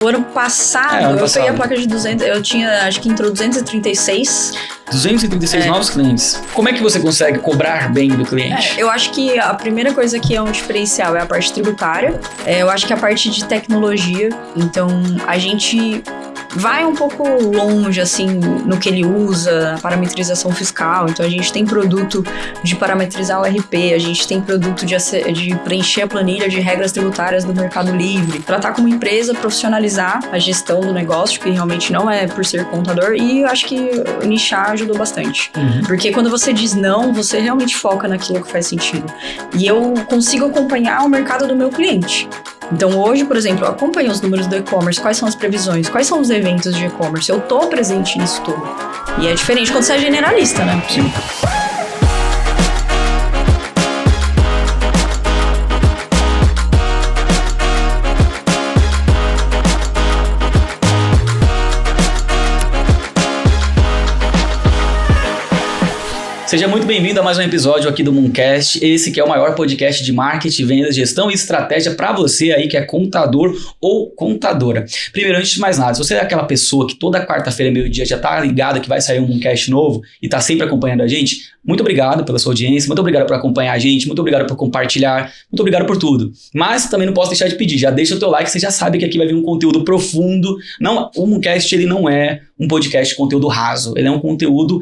O ano passado, eu peguei a placa de 200, eu tinha, acho que entrou 236. 236 novos clientes. Como é que você consegue cobrar bem do cliente? Eu acho que a primeira coisa que é um diferencial é a parte tributária. Eu acho que a parte de tecnologia. Então, a gente vai um pouco longe, assim, no que ele usa, a parametrização fiscal. Então, a gente tem produto de parametrizar o RP, a gente tem produto de preencher a planilha de regras tributárias do Mercado Livre, tratar como empresa, profissionalizar a gestão do negócio, que realmente não é por ser contador, e eu acho que nichar ajudou bastante. Porque quando você diz não, você realmente foca naquilo que faz sentido. E eu consigo acompanhar o mercado do meu cliente. Então hoje, por exemplo, eu acompanho os números do e-commerce, quais são as previsões, quais são os eventos de e-commerce, eu tô presente nisso tudo. E é diferente quando você é generalista, né? Sim. Seja muito bem-vindo a mais um episódio aqui do Mooncast, esse que é o maior podcast de marketing, vendas, gestão e estratégia para você aí que é contador ou contadora. Primeiro, antes de mais nada, se você é aquela pessoa que toda quarta-feira, meio-dia, já tá ligado que vai sair um Mooncast novo e tá sempre acompanhando a gente, muito obrigado pela sua audiência, muito obrigado por acompanhar a gente, muito obrigado por compartilhar, muito obrigado por tudo. Mas também não posso deixar de pedir, já deixa o teu like, você já sabe que aqui vai vir um conteúdo profundo. Não, o Mooncast ele não é um podcast de conteúdo raso, ele é um conteúdo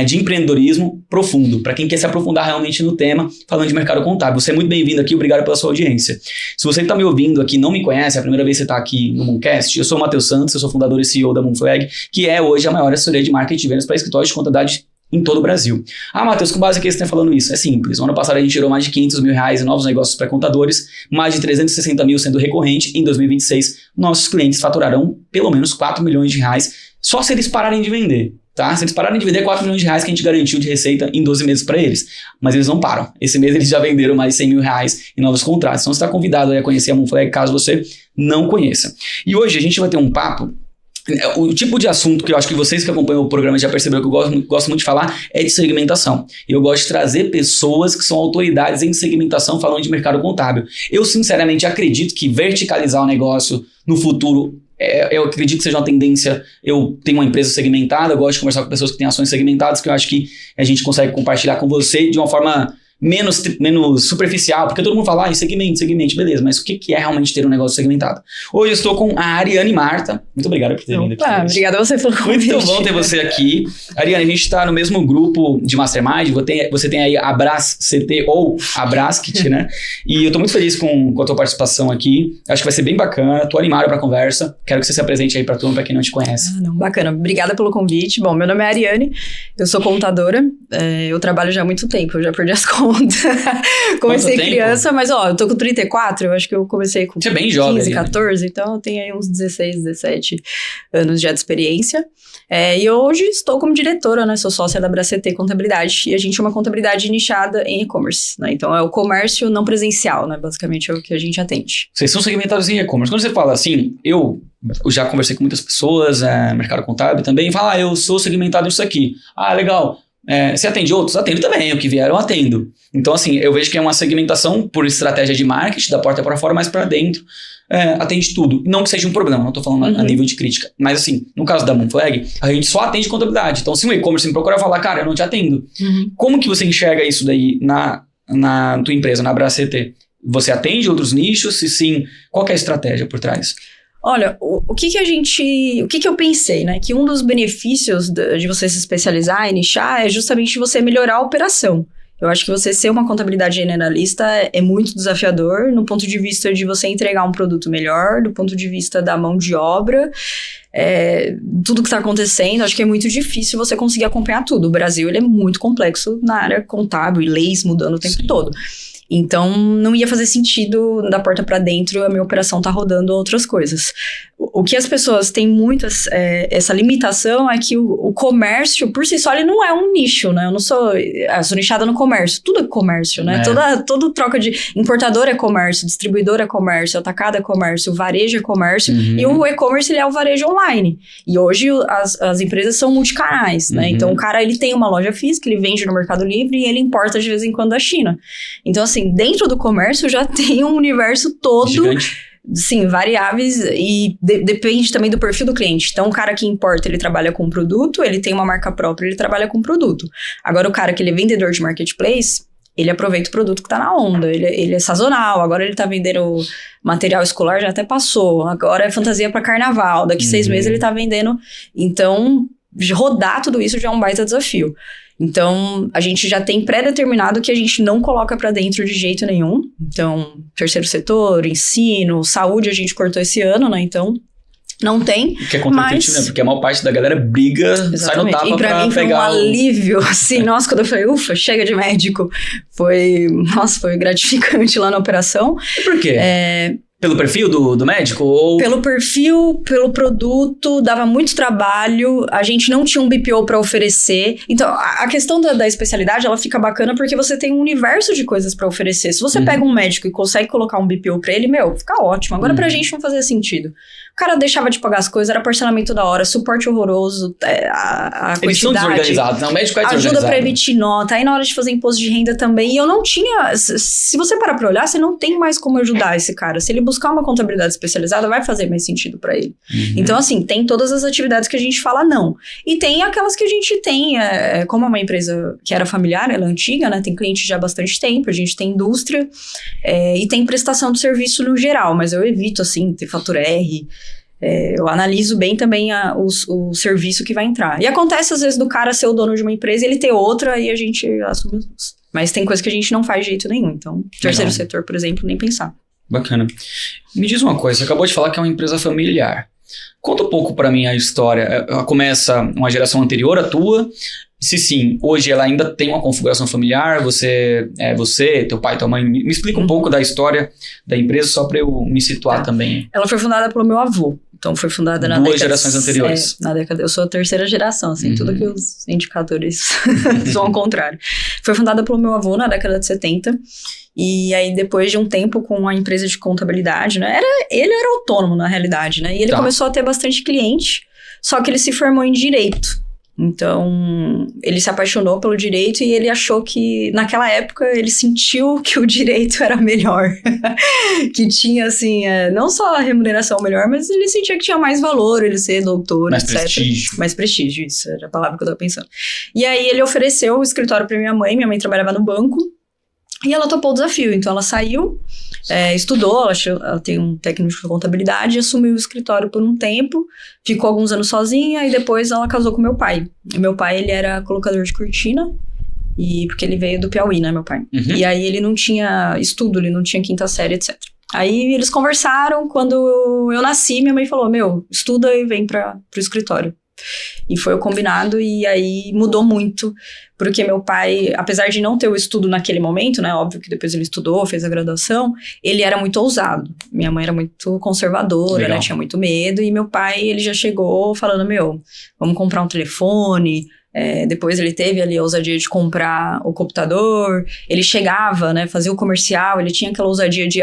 de empreendedorismo profundo, para quem quer se aprofundar realmente no tema, falando de mercado contábil. Você é muito bem-vindo aqui, obrigado pela sua audiência. Se você que está me ouvindo aqui não me conhece, é a primeira vez que você está aqui no Mooncast, eu sou o Matheus Santos, eu sou fundador e CEO da Moonflag, que é hoje a maior assessoria de marketing e vendas para escritórios de contabilidade em todo o Brasil. Ah, Matheus, com base em que você está falando isso? É simples. No ano passado a gente gerou mais de 500 mil reais em novos negócios para contadores, mais de 360 mil sendo recorrente. Em 2026, nossos clientes faturarão pelo menos 4 milhões de reais só se eles pararem de vender. Tá? Se eles pararem de vender 4 milhões de reais que a gente garantiu de receita em 12 meses para eles. Mas eles não param. Esse mês eles já venderam mais de 100 mil reais em novos contratos. Então você está convidado a conhecer a Moonflag caso você não conheça. E hoje a gente vai ter um papo. O tipo de assunto que eu acho que vocês que acompanham o programa já perceberam que eu gosto muito de falar é de segmentação. Eu gosto de trazer pessoas que são autoridades em segmentação falando de mercado contábil. Eu sinceramente acredito que verticalizar o negócio no futuro eu acredito que seja uma tendência. Eu tenho uma empresa segmentada, eu gosto de conversar com pessoas que têm ações segmentadas, que eu acho que a gente consegue compartilhar com você de uma forma menos superficial, porque todo mundo fala, segmento, beleza, mas o que é realmente ter um negócio segmentado? Hoje eu estou com a Ariane Marta, muito obrigado por ter vindo aqui. Obrigada a você pelo convite. Muito bom ter você aqui. Ariane, a gente está no mesmo grupo de Mastermind, você tem aí a Abras CT ou a Braskit, né? E eu estou muito feliz com a tua participação aqui, acho que vai ser bem bacana, estou animado para a conversa, quero que você se apresente aí para turma, para quem não te conhece. Bacana, obrigada pelo convite. Bom, meu nome é Ariane, eu sou contadora, eu trabalho já há muito tempo, eu já perdi as contas. Comecei criança, mas eu tô com 34, eu acho que eu comecei com 15, 14, então eu tenho aí uns 16, 17 anos já de experiência. E hoje estou como diretora, né? Sou sócia da Bracet Contabilidade e a gente é uma contabilidade nichada em e-commerce, né? Então é o comércio não presencial, né? Basicamente é o que a gente atende. Vocês são segmentados em e-commerce. Quando você fala assim, eu já conversei com muitas pessoas, mercado contábil também, e fala, eu sou segmentado nisso aqui. Ah, legal. Você atende outros? Atendo também, o que vieram eu atendo. Então assim, eu vejo que é uma segmentação por estratégia de marketing, da porta para fora, mas para dentro, atende tudo. Não que seja um problema, não estou falando a nível de crítica, mas assim, no caso da Moonflag, a gente só atende contabilidade. Então se um e-commerce me procura falar, cara, eu não te atendo. Como que você enxerga isso daí na tua empresa, na Bracet? Você atende outros nichos? Se sim, qual que é a estratégia por trás? Olha, o que eu pensei, né? Que um dos benefícios de você se especializar e nichar é justamente você melhorar a operação. Eu acho que você ser uma contabilidade generalista é muito desafiador no ponto de vista de você entregar um produto melhor, do ponto de vista da mão de obra, tudo que está acontecendo. Acho que é muito difícil você conseguir acompanhar tudo. O Brasil ele é muito complexo na área contábil e leis mudando o tempo todo. Então, não ia fazer sentido da porta para dentro a minha operação tá rodando outras coisas. O que as pessoas têm muito essa limitação é que o comércio, por si só, ele não é um nicho, né? Eu sou nichada no comércio. Tudo é comércio, né? Toda troca de importador é comércio, distribuidor é comércio, atacado é comércio, varejo é comércio. E o e-commerce, ele é o varejo online. E hoje, as empresas são multicanais, né? Então, o cara, ele tem uma loja física, ele vende no Mercado Livre e ele importa de vez em quando da China. Então, assim, dentro do comércio já tem um universo todo sim, variáveis e depende também do perfil do cliente. Então, o cara que importa, ele trabalha com produto, ele tem uma marca própria, ele trabalha com produto. Agora, o cara que ele é vendedor de marketplace, ele aproveita o produto que tá na onda, ele é sazonal, agora ele tá vendendo material escolar, já até passou, agora é fantasia para carnaval, daqui 6 meses ele tá vendendo. Então, rodar tudo isso já é um baita desafio. Então, a gente já tem pré-determinado que a gente não coloca para dentro de jeito nenhum. Então, terceiro setor, ensino, saúde, a gente cortou esse ano, né? Então, não tem. Que é contraintuitivo, né? Porque a maior parte da galera briga, exatamente, sai no tapa e pra mim foi um alívio, assim, nossa, quando eu falei, ufa, chega de médico. Foi gratificante lá na operação. E por quê? Pelo perfil do médico? Ou... Pelo perfil, pelo produto, dava muito trabalho, a gente não tinha um BPO para oferecer. Então, a questão da especialidade, ela fica bacana porque você tem um universo de coisas para oferecer. Se você pega um médico e consegue colocar um BPO para ele, fica ótimo. Agora, pra gente não fazia sentido. O cara deixava de pagar as coisas, era parcelamento da hora, suporte horroroso, a quantidade. Eles são desorganizados, né? O médico é desorganizado. Ajuda pra emitir nota, aí na hora de fazer imposto de renda também. E eu não tinha... Se você parar pra olhar, você não tem mais como ajudar esse cara. Se ele buscar uma contabilidade especializada, vai fazer mais sentido pra ele. Então, assim, tem todas as atividades que a gente fala não. E tem aquelas que a gente tem, como é uma empresa que era familiar, ela é antiga, né? Tem cliente já há bastante tempo, a gente tem indústria e tem prestação de serviço no geral. Mas eu evito, assim, ter fatura R... eu analiso bem também o serviço que vai entrar. E acontece, às vezes, do cara ser o dono de uma empresa e ele ter outra, aí a gente assume os dois. Mas tem coisa que a gente não faz de jeito nenhum. Então, terceiro setor, por exemplo, nem pensar. Bacana. Me diz uma coisa, você acabou de falar que é uma empresa familiar. Conta um pouco pra mim a história. Ela começa uma geração anterior à tua. Se sim, hoje ela ainda tem uma configuração familiar, você, teu pai, tua mãe. Me explica um pouco da história da empresa, só pra eu me situar também. Ela foi fundada pelo meu avô. Então, foi fundada na década... 2 gerações anteriores. Na década... Eu sou a terceira geração, assim, tudo que os indicadores são ao contrário. Foi fundada pelo meu avô na década de 70. E aí, depois de um tempo com a empresa de contabilidade, né? Ele era autônomo, na realidade, né? E ele começou a ter bastante cliente, só que ele se formou em Direito. Então, ele se apaixonou pelo direito e ele achou que, naquela época, ele sentiu que o direito era melhor. Que tinha, assim, não só a remuneração melhor, mas ele sentia que tinha mais valor ele ser doutor, mais etc. Prestígio. Mais prestígio, isso era a palavra que eu tava pensando. E aí, ele ofereceu o escritório pra minha mãe trabalhava no banco, e ela topou o desafio. Então, ela saiu, estudou, ela tem um técnico de contabilidade, assumiu o escritório por um tempo, ficou alguns anos sozinha e depois ela casou com meu pai. E meu pai, ele era colocador de cortina, porque ele veio do Piauí, né, meu pai? E aí ele não tinha estudo, ele não tinha quinta série, etc. Aí eles conversaram, quando eu nasci, minha mãe falou, estuda e vem pro escritório. E foi o combinado, e aí mudou muito, porque meu pai, apesar de não ter o estudo naquele momento, né, óbvio que depois ele estudou, fez a graduação, ele era muito ousado. Minha mãe era muito conservadora, né, tinha muito medo, e meu pai, ele já chegou falando, vamos comprar um telefone. Depois ele teve ali a ousadia de comprar o computador, ele chegava, né, fazia o comercial, ele tinha aquela ousadia de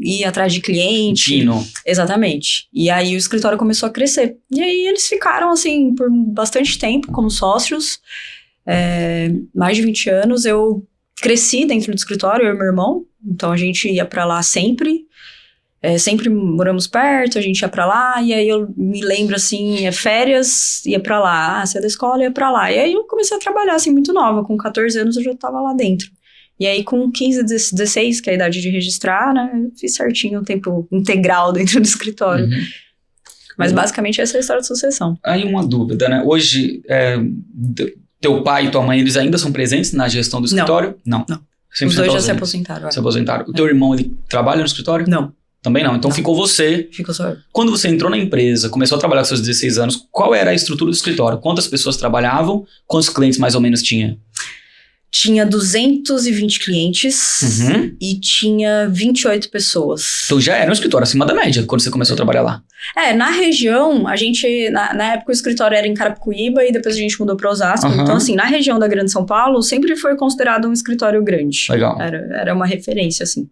ir atrás de cliente. Tino. Exatamente. E aí o escritório começou a crescer. E aí eles ficaram, assim, por bastante tempo como sócios, mais de 20 anos. Eu cresci dentro do escritório, eu e meu irmão, então a gente ia pra lá sempre. Sempre moramos perto, a gente ia pra lá, e aí eu me lembro, assim, férias, ia pra lá, saia da escola, ia pra lá. E aí eu comecei a trabalhar, assim, muito nova, com 14 anos eu já tava lá dentro. E aí com 15, 16, que é a idade de registrar, né, eu fiz certinho o tempo integral dentro do escritório. Mas basicamente essa é a história de sucessão. Aí uma dúvida, né, hoje, teu pai e tua mãe, eles ainda são presentes na gestão do escritório? Não. Os dois já se aposentaram. Se aposentaram. O teu irmão, ele trabalha no escritório? Não. Também não. Então ficou você. Ficou só eu. Quando você entrou na empresa, começou a trabalhar com seus 16 anos, qual era a estrutura do escritório? Quantas pessoas trabalhavam? Quantos clientes mais ou menos tinha? Tinha 220 clientes e tinha 28 pessoas. Então já era um escritório acima da média quando você começou a trabalhar lá. Na região, a gente, na época o escritório era em Carapicuíba e depois a gente mudou para Osasco. Então assim, na região da Grande São Paulo, sempre foi considerado um escritório grande. Legal. Era uma referência, assim.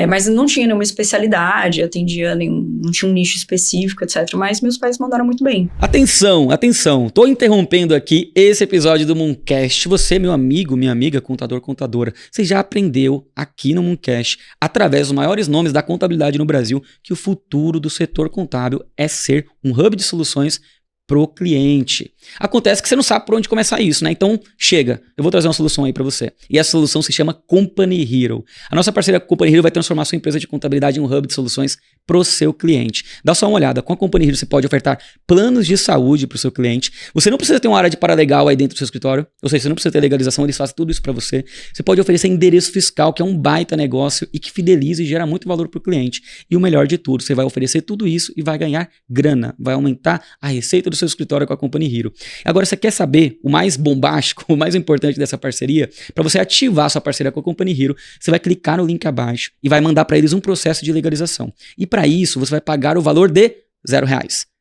Mas não tinha nenhuma especialidade, não tinha um nicho específico, etc. Mas meus pais mandaram muito bem. Atenção, atenção. Tô interrompendo aqui esse episódio do Mooncast. Você, meu amigo, minha amiga, contador, contadora, você já aprendeu aqui no Mooncast, através dos maiores nomes da contabilidade no Brasil, que o futuro do setor contábil é ser um hub de soluções pro cliente. Acontece que você não sabe por onde começar isso, né? Então, chega. Eu vou trazer uma solução aí para você. E essa solução se chama Company Hero. A nossa parceira Company Hero vai transformar sua empresa de contabilidade em um hub de soluções pro seu cliente. Dá só uma olhada. Com a Company Hero você pode ofertar planos de saúde pro seu cliente. Você não precisa ter uma área de paralegal aí dentro do seu escritório. Ou seja, você não precisa ter legalização, eles fazem tudo isso para você. Você pode oferecer endereço fiscal, que é um baita negócio e que fideliza e gera muito valor pro cliente. E o melhor de tudo, você vai oferecer tudo isso e vai ganhar grana. Vai aumentar a receita do seu escritório com a Company Hero. Agora, você quer saber o mais bombástico, o mais importante dessa parceria? Para você ativar sua parceria com a Company Hero, você vai clicar no link abaixo e vai mandar para eles um processo de legalização. E para isso, você vai pagar o valor de R$0.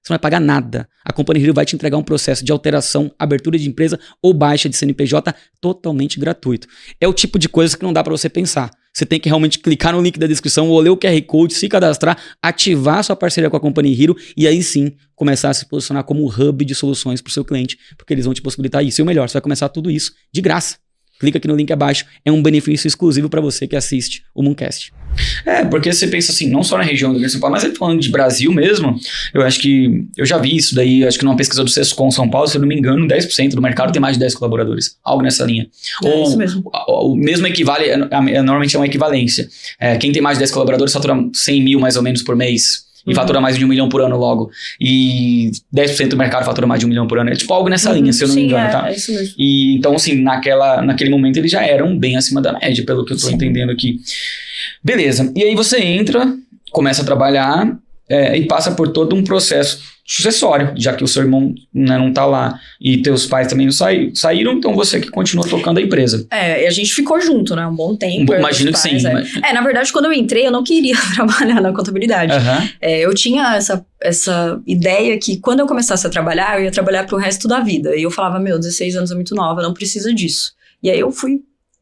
Você não vai pagar nada. A Company Hero vai te entregar um processo de alteração, abertura de empresa ou baixa de CNPJ totalmente gratuito. É o tipo de coisa que não dá para você pensar. Você tem que realmente clicar no link da descrição ou ler o QR Code, se cadastrar, ativar sua parceria com a Company Hero e aí sim começar a se posicionar como hub de soluções para o seu cliente, porque eles vão te possibilitar isso. E o melhor, você vai começar tudo isso de graça. Clica aqui no link abaixo, é um benefício exclusivo para você que assiste o Mooncast. Porque você pensa assim, não só na região do Rio de São Paulo, mas falando de Brasil mesmo, eu acho que, eu já vi isso daí, acho que numa pesquisa do Sescom São Paulo, se eu não me engano, 10% do mercado tem mais de 10 colaboradores, algo nessa linha. Ou isso mesmo. O mesmo equivale, normalmente é uma equivalência. Quem tem mais de 10 colaboradores fatura 100 mil mais ou menos por mês. E fatura mais de 1 milhão por ano logo. E 10% do mercado fatura mais de 1 milhão por ano. É tipo algo nessa linha, se eu não me engano, tá? É isso mesmo. E então, assim, naquele momento eles já eram bem acima da média, pelo que eu tô entendendo aqui. Beleza. E aí você entra, começa a trabalhar e passa por todo um processo sucessório, já que o seu irmão, né, não tá lá e teus pais também não saíram, então você que continua tocando a empresa. E a gente ficou junto, né, um bom tempo. Imagino que sim. Na verdade, quando eu entrei, eu não queria trabalhar na contabilidade. Eu tinha essa ideia que quando eu começasse a trabalhar, eu ia trabalhar pro resto da vida. E eu falava, 16 anos é muito nova, não precisa disso. E aí eu fui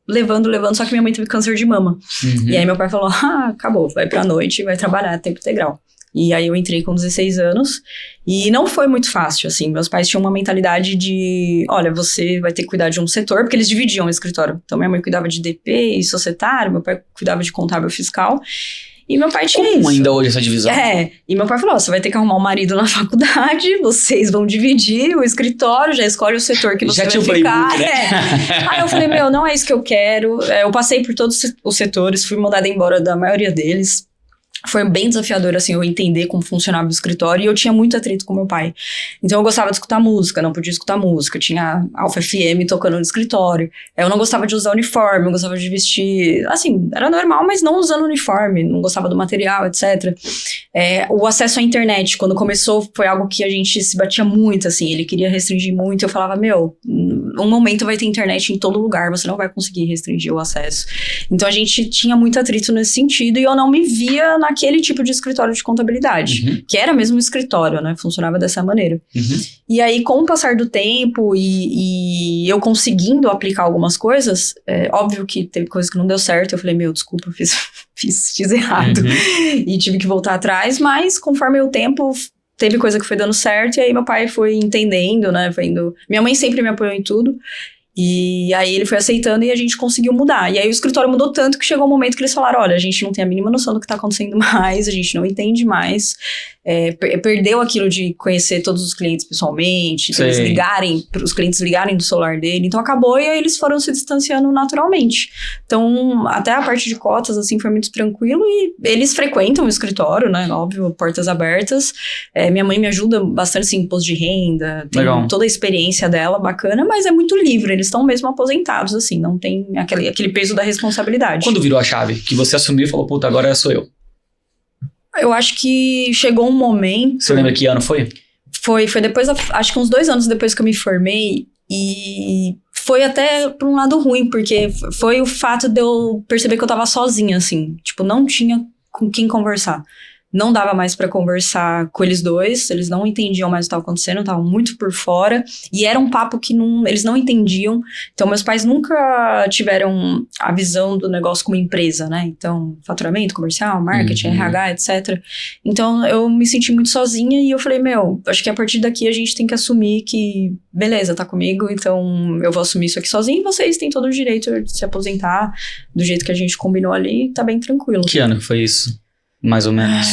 levando, só que minha mãe teve câncer de mama. E aí meu pai falou, acabou, vai pra noite e vai trabalhar tempo integral. E aí eu entrei com 16 anos e não foi muito fácil, assim. Meus pais tinham uma mentalidade de, olha, você vai ter que cuidar de um setor, porque eles dividiam o escritório. Então minha mãe cuidava de DP e societário, meu pai cuidava de contábil fiscal. E meu pai tinha Como ainda hoje essa divisão? E meu pai falou, você vai ter que arrumar um marido na faculdade, vocês vão dividir o escritório, já escolhe o setor que você vai ficar. Playbook, né? Aí eu falei, não é isso que eu quero. Eu passei por todos os setores, fui mandada embora da maioria deles. Foi bem desafiador, assim, eu entender como funcionava o escritório e eu tinha muito atrito com meu pai. Então eu gostava de escutar música, não podia escutar música. Tinha Alfa FM tocando no escritório. Eu não gostava de usar uniforme, eu gostava de vestir... Assim, era normal, mas não usando uniforme. Não gostava do material, etc. O acesso à internet, quando começou, foi algo que a gente se batia muito, assim. Ele queria restringir muito. Eu falava, um momento vai ter internet em todo lugar, você não vai conseguir restringir o acesso. Então a gente tinha muito atrito nesse sentido e eu não me via naquele tipo de escritório de contabilidade, que era mesmo um escritório, né? Funcionava dessa maneira. E aí, com o passar do tempo e eu conseguindo aplicar algumas coisas, óbvio que teve coisa que não deu certo, eu falei, desculpa, fiz errado. E tive que voltar atrás, mas conforme o tempo... Teve coisa que foi dando certo, e aí meu pai foi entendendo, né, Minha mãe sempre me apoiou em tudo, e aí ele foi aceitando e a gente conseguiu mudar. E aí o escritório mudou tanto que chegou um momento que eles falaram, olha, a gente não tem a mínima noção do que tá acontecendo mais, a gente não entende mais, perdeu aquilo de conhecer todos os clientes pessoalmente, os clientes ligarem do celular dele, então acabou e aí eles foram se distanciando naturalmente. Então, até a parte de cotas, assim, foi muito tranquilo e eles frequentam o escritório, né, óbvio, portas abertas. Minha mãe me ajuda bastante, assim, imposto de renda, tem toda a experiência dela, bacana, mas é muito livre, eles estão mesmo aposentados, assim, não tem aquele peso da responsabilidade. Quando virou a chave? Que você assumiu e falou, puta, agora sou eu. Eu acho que chegou um momento... Você lembra que ano foi? Foi depois, acho que uns 2 anos depois que eu me formei, e foi até por um lado ruim, porque foi o fato de eu perceber que eu tava sozinha, assim, tipo, não tinha com quem conversar. não dava mais para conversar com eles dois, eles não entendiam mais o que estava acontecendo, estavam muito por fora, e era um papo que eles não entendiam. Então, meus pais nunca tiveram a visão do negócio como empresa, né? Então, faturamento, comercial, marketing, RH, etc. Então, eu me senti muito sozinha e eu falei, acho que a partir daqui a gente tem que assumir que, beleza, tá comigo, então eu vou assumir isso aqui sozinho e vocês têm todo o direito de se aposentar do jeito que a gente combinou ali, tá bem tranquilo. Que ano que foi isso? Mais ou menos.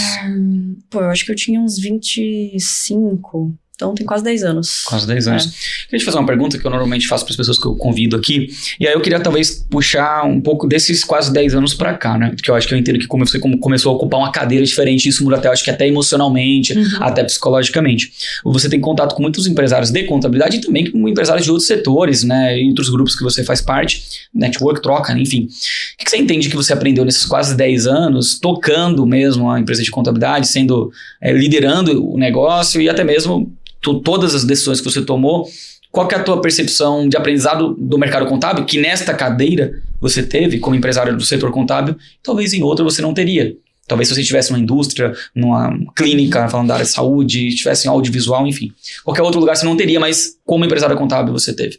Eu acho que eu tinha uns 25, então tem quase 10 anos. Quase 10 anos. Queria te fazer uma pergunta que eu normalmente faço para as pessoas que eu convido aqui, e aí eu queria talvez puxar um pouco desses quase 10 anos para cá, né? Porque eu acho que eu entendo que como você começou a ocupar uma cadeira diferente, isso muda até, eu acho que até emocionalmente, até psicologicamente. Você tem contato com muitos empresários de contabilidade e também com empresários de outros setores, né? E outros grupos que você faz parte, network, troca, enfim. O que você entende que você aprendeu nesses quase 10 anos, tocando mesmo a empresa de contabilidade, liderando o negócio e até mesmo todas as decisões que você tomou? Qual que é a tua percepção de aprendizado do mercado contábil, que nesta cadeira você teve como empresário do setor contábil, talvez em outra você não teria? Talvez se você estivesse numa indústria, numa clínica, falando da área de saúde, estivesse em audiovisual, enfim. Qualquer outro lugar você não teria, mas como empresário contábil você teve.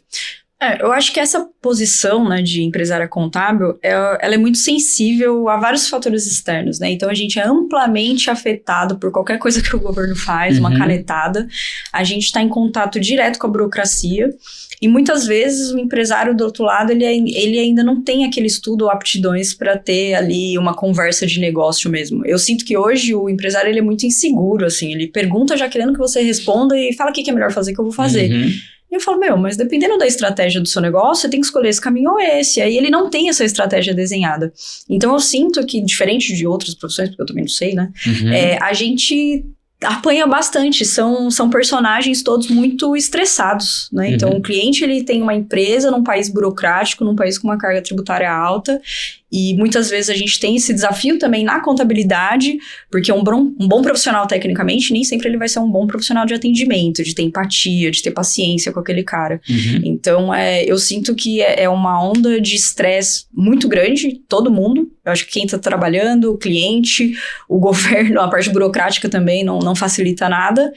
Eu acho que essa posição, né, de empresária contábil, ela é muito sensível a vários fatores externos, né? Então, a gente é amplamente afetado por qualquer coisa que o governo faz, uma canetada. A gente está em contato direto com a burocracia e muitas vezes o empresário do outro lado, ele ainda não tem aquele estudo ou aptidões para ter ali uma conversa de negócio mesmo. Eu sinto que hoje o empresário, ele é muito inseguro, assim. Ele pergunta já querendo que você responda e fala o que é melhor fazer que eu vou fazer. E eu falo, mas dependendo da estratégia do seu negócio, você tem que escolher esse caminho ou esse. Aí ele não tem essa estratégia desenhada. Então eu sinto que, diferente de outras profissões, porque eu também não sei, né? A gente apanha bastante. São personagens todos muito estressados, né? Então o cliente, ele tem uma empresa num país burocrático, num país com uma carga tributária alta. E muitas vezes a gente tem esse desafio também na contabilidade, porque um bom profissional tecnicamente, nem sempre ele vai ser um bom profissional de atendimento, de ter empatia, de ter paciência com aquele cara. Então, eu sinto que é uma onda de estresse muito grande, todo mundo. Eu acho que quem está trabalhando, o cliente, o governo, a parte burocrática também não facilita nada.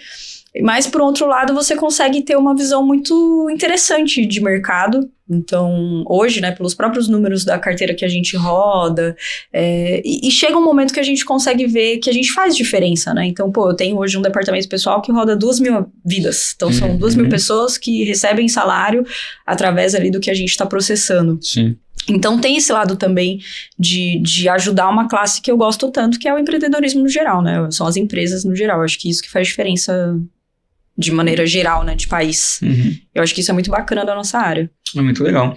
Mas, por outro lado, você consegue ter uma visão muito interessante de mercado. Então, hoje, né, pelos próprios números da carteira que a gente roda, e chega um momento que a gente consegue ver que a gente faz diferença, né? Então, eu tenho hoje um departamento pessoal que roda 2.000 vidas. Então, são 2.000 pessoas que recebem salário através ali do que a gente está processando. Sim. Então, tem esse lado também de ajudar uma classe que eu gosto tanto, que é o empreendedorismo no geral, né? São as empresas no geral. Acho que isso que faz diferença de maneira geral, né, de país. Eu acho que isso é muito bacana da nossa área. É muito legal.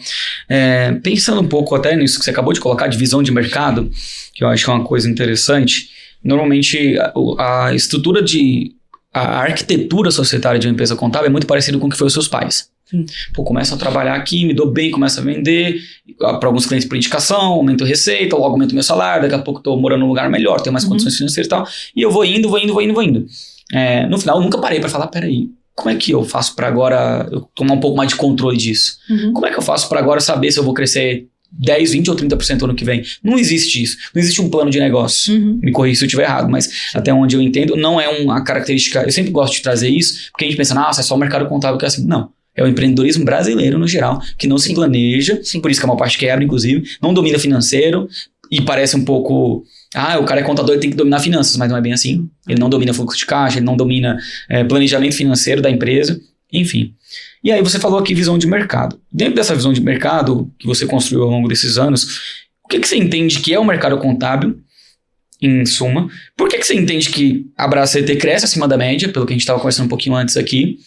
Pensando um pouco até nisso que você acabou de colocar, de visão de mercado, que eu acho que é uma coisa interessante, normalmente a estrutura a arquitetura societária de uma empresa contábil é muito parecida com o que foi os seus pais. Começo a trabalhar aqui, me dou bem, começo a vender para alguns clientes por indicação, aumento a receita, logo aumento meu salário, daqui a pouco estou morando num lugar melhor, tenho mais condições financeiras e tal, e eu vou indo. No final, eu nunca parei para falar, peraí, como é que eu faço para agora eu tomar um pouco mais de controle disso? Como é que eu faço para agora saber se eu vou crescer 10, 20 ou 30% ano que vem? Não existe isso. Não existe um plano de negócio. Me corrija se eu estiver errado, mas até onde eu entendo, não é uma característica. Eu sempre gosto de trazer isso, porque a gente pensa, nossa, é só o mercado contábil que é assim. Não. É o empreendedorismo brasileiro, no geral, que não se planeja, por isso que a maior parte quebra, inclusive, não domina financeiro, e parece um pouco... o cara é contador, ele tem que dominar finanças, mas não é bem assim. Ele não domina fluxo de caixa, ele não domina planejamento financeiro da empresa, enfim. E aí você falou aqui visão de mercado. Dentro dessa visão de mercado que você construiu ao longo desses anos, o que você entende que é o mercado contábil, em suma? Por que você entende que a Bracet cresce acima da média, pelo que a gente estava conversando um pouquinho antes aqui?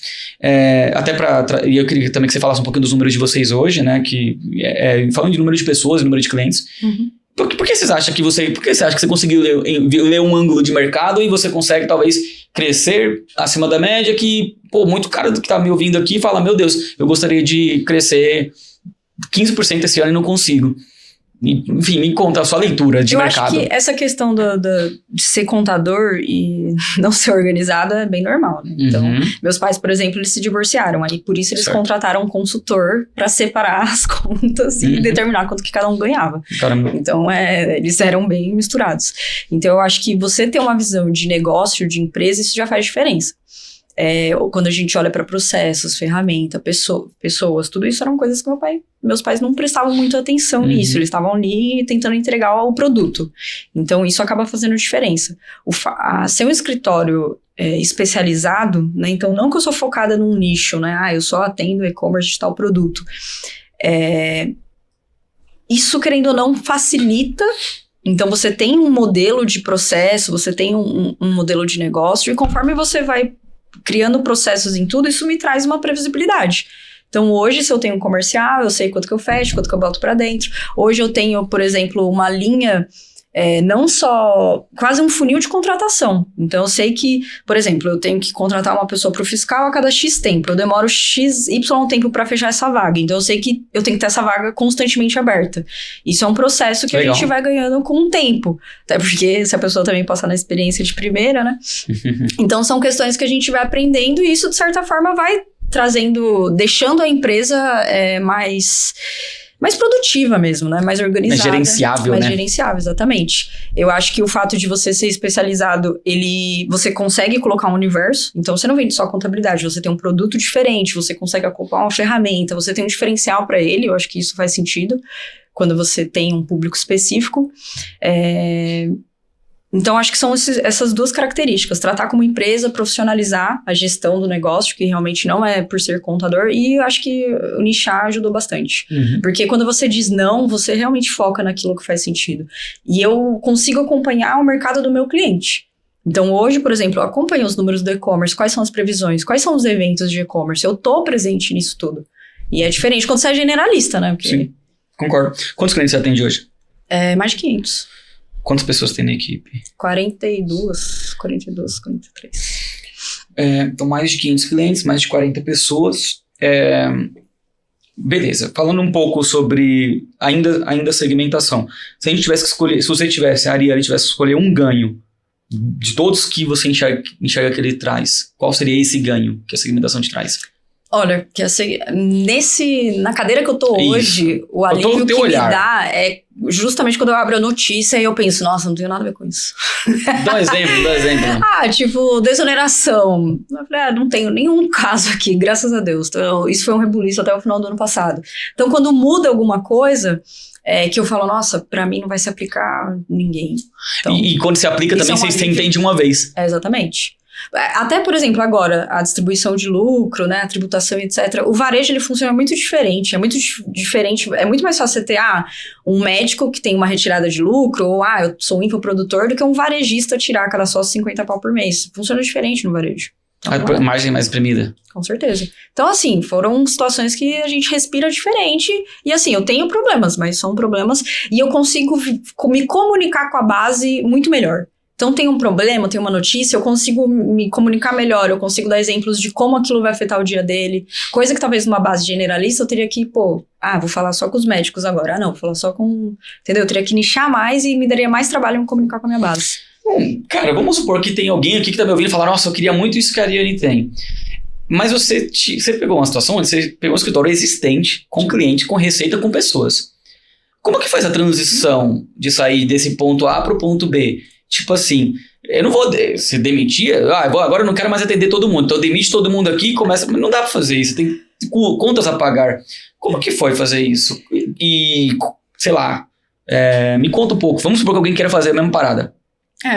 E eu queria também que você falasse um pouquinho dos números de vocês hoje, né? Falando de número de pessoas e número de clientes. Por que você acha que você conseguiu ler um ângulo de mercado e você consegue talvez crescer acima da média que, muito cara do que tá me ouvindo aqui fala, meu Deus, eu gostaria de crescer 15% esse ano e não consigo. Enfim, me conta a sua leitura de mercado. Eu acho que essa questão de ser contador e não ser organizado é bem normal, né? Então, meus pais, por exemplo, eles se divorciaram. Aí, por isso, eles contrataram um consultor para separar as contas e determinar quanto que cada um ganhava. Caramba. Então, eles eram bem misturados. Então, eu acho que você ter uma visão de negócio, de empresa, isso já faz diferença. Quando a gente olha para processos, ferramenta, pessoas, tudo isso eram coisas que meus pais não prestavam muito atenção nisso, eles estavam ali tentando entregar o produto. Então, isso acaba fazendo diferença. Ser um escritório especializado, né? Então, não que eu sou focada num nicho, né? Eu só atendo e-commerce de tal produto. Isso, querendo ou não, facilita. Então, você tem um modelo de processo, você tem um modelo de negócio, e conforme você vai criando processos em tudo, isso me traz uma previsibilidade. Então, hoje, se eu tenho um comercial, eu sei quanto que eu fecho, quanto que eu boto pra dentro. Hoje eu tenho, por exemplo, uma linha, não só, quase um funil de contratação. Então, eu sei que, por exemplo, eu tenho que contratar uma pessoa pro fiscal a cada X tempo. Eu demoro XY tempo pra fechar essa vaga. Então, eu sei que eu tenho que ter essa vaga constantemente aberta. Isso é um processo que Legal. A gente vai ganhando com o tempo. Até porque se a pessoa também passar na experiência de primeira, né? Então, são questões que a gente vai aprendendo e isso, de certa forma, vai deixando a empresa mais produtiva mesmo, né? Mais organizada. Mais gerenciável, mais né? gerenciável, exatamente. Eu acho que o fato de você ser especializado, você consegue colocar um universo. Então, você não vende só contabilidade, você tem um produto diferente, você consegue acoplar uma ferramenta, você tem um diferencial para ele. Eu acho que isso faz sentido quando você tem um público específico. Então, acho que são essas duas características. Tratar como empresa, profissionalizar a gestão do negócio, que realmente não é por ser contador. E eu acho que o nichar ajudou bastante. Porque quando você diz não, você realmente foca naquilo que faz sentido. E eu consigo acompanhar o mercado do meu cliente. Então, hoje, por exemplo, eu acompanho os números do e-commerce, quais são as previsões, quais são os eventos de e-commerce. Eu tô presente nisso tudo. E é diferente quando você é generalista, né? Porque... Sim, concordo. Quantos clientes você atende hoje? Mais de 500. Quantas pessoas tem na equipe? 42, 43. Então, mais de 500 clientes, mais de 40 pessoas. Beleza. Falando um pouco sobre ainda segmentação. Se a gente tivesse que escolher, se você tivesse, a Ariane tivesse que escolher um ganho de todos que você enxerga que ele traz, qual seria esse ganho que a segmentação te traz? Olha, na cadeira que eu tô hoje, o alívio que me dá é justamente quando eu abro a notícia e eu penso, nossa, não tenho nada a ver com isso. Dá um exemplo. Tipo, desoneração. Eu falei, não tenho nenhum caso aqui, graças a Deus. Então, isso foi um rebuliço até o final do ano passado. Então, quando muda alguma coisa, que eu falo, nossa, pra mim não vai se aplicar a ninguém. Então, e quando se aplica também, você entende uma vez. Exatamente. Até, por exemplo, agora, a distribuição de lucro, né, a tributação, etc. O varejo, ele funciona muito diferente. É muito diferente. É muito mais fácil você ter, um médico que tem uma retirada de lucro, ou, eu sou um infoprodutor, do que um varejista tirar cada sócio 50 pau por mês. Funciona diferente no varejo. Então, a margem mais espremida. Com certeza. Então, assim, foram situações que a gente respira diferente. E, assim, eu tenho problemas, mas são problemas. E eu consigo me comunicar com a base muito melhor. Então, tem um problema, tem uma notícia, eu consigo me comunicar melhor, eu consigo dar exemplos de como aquilo vai afetar o dia dele. Coisa que talvez numa base generalista eu teria que, vou falar só com os médicos agora. Não, vou falar só com... Entendeu? Eu teria que nichar mais e me daria mais trabalho em me comunicar com a minha base. Bom, cara, vamos supor que tem alguém aqui que tá me ouvindo e falar, nossa, eu queria muito isso que a Ariane tem. Mas você pegou uma situação onde você pegou um escritório existente, com cliente, com receita, com pessoas. Como é que faz a transição de sair desse ponto A pro ponto B? Tipo assim, eu não vou se demitir, agora eu não quero mais atender todo mundo, então demite todo mundo aqui e começa, mas não dá pra fazer isso, tem contas a pagar. Como que foi fazer isso? E, sei lá, me conta um pouco, vamos supor que alguém queira fazer a mesma parada.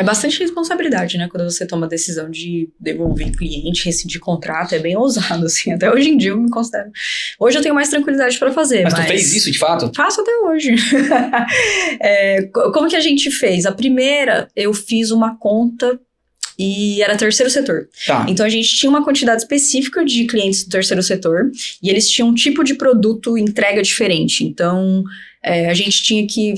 Bastante responsabilidade, né? Quando você toma a decisão de devolver cliente, rescindir contrato, é bem ousado, assim. Até hoje em dia eu me considero... Hoje eu tenho mais tranquilidade pra fazer, mas... tu fez isso, de fato? Faço até hoje. Como que a gente fez? A primeira, eu fiz uma conta e era terceiro setor. Tá. Então, a gente tinha uma quantidade específica de clientes do terceiro setor e eles tinham um tipo de produto entrega diferente. Então, a gente tinha que...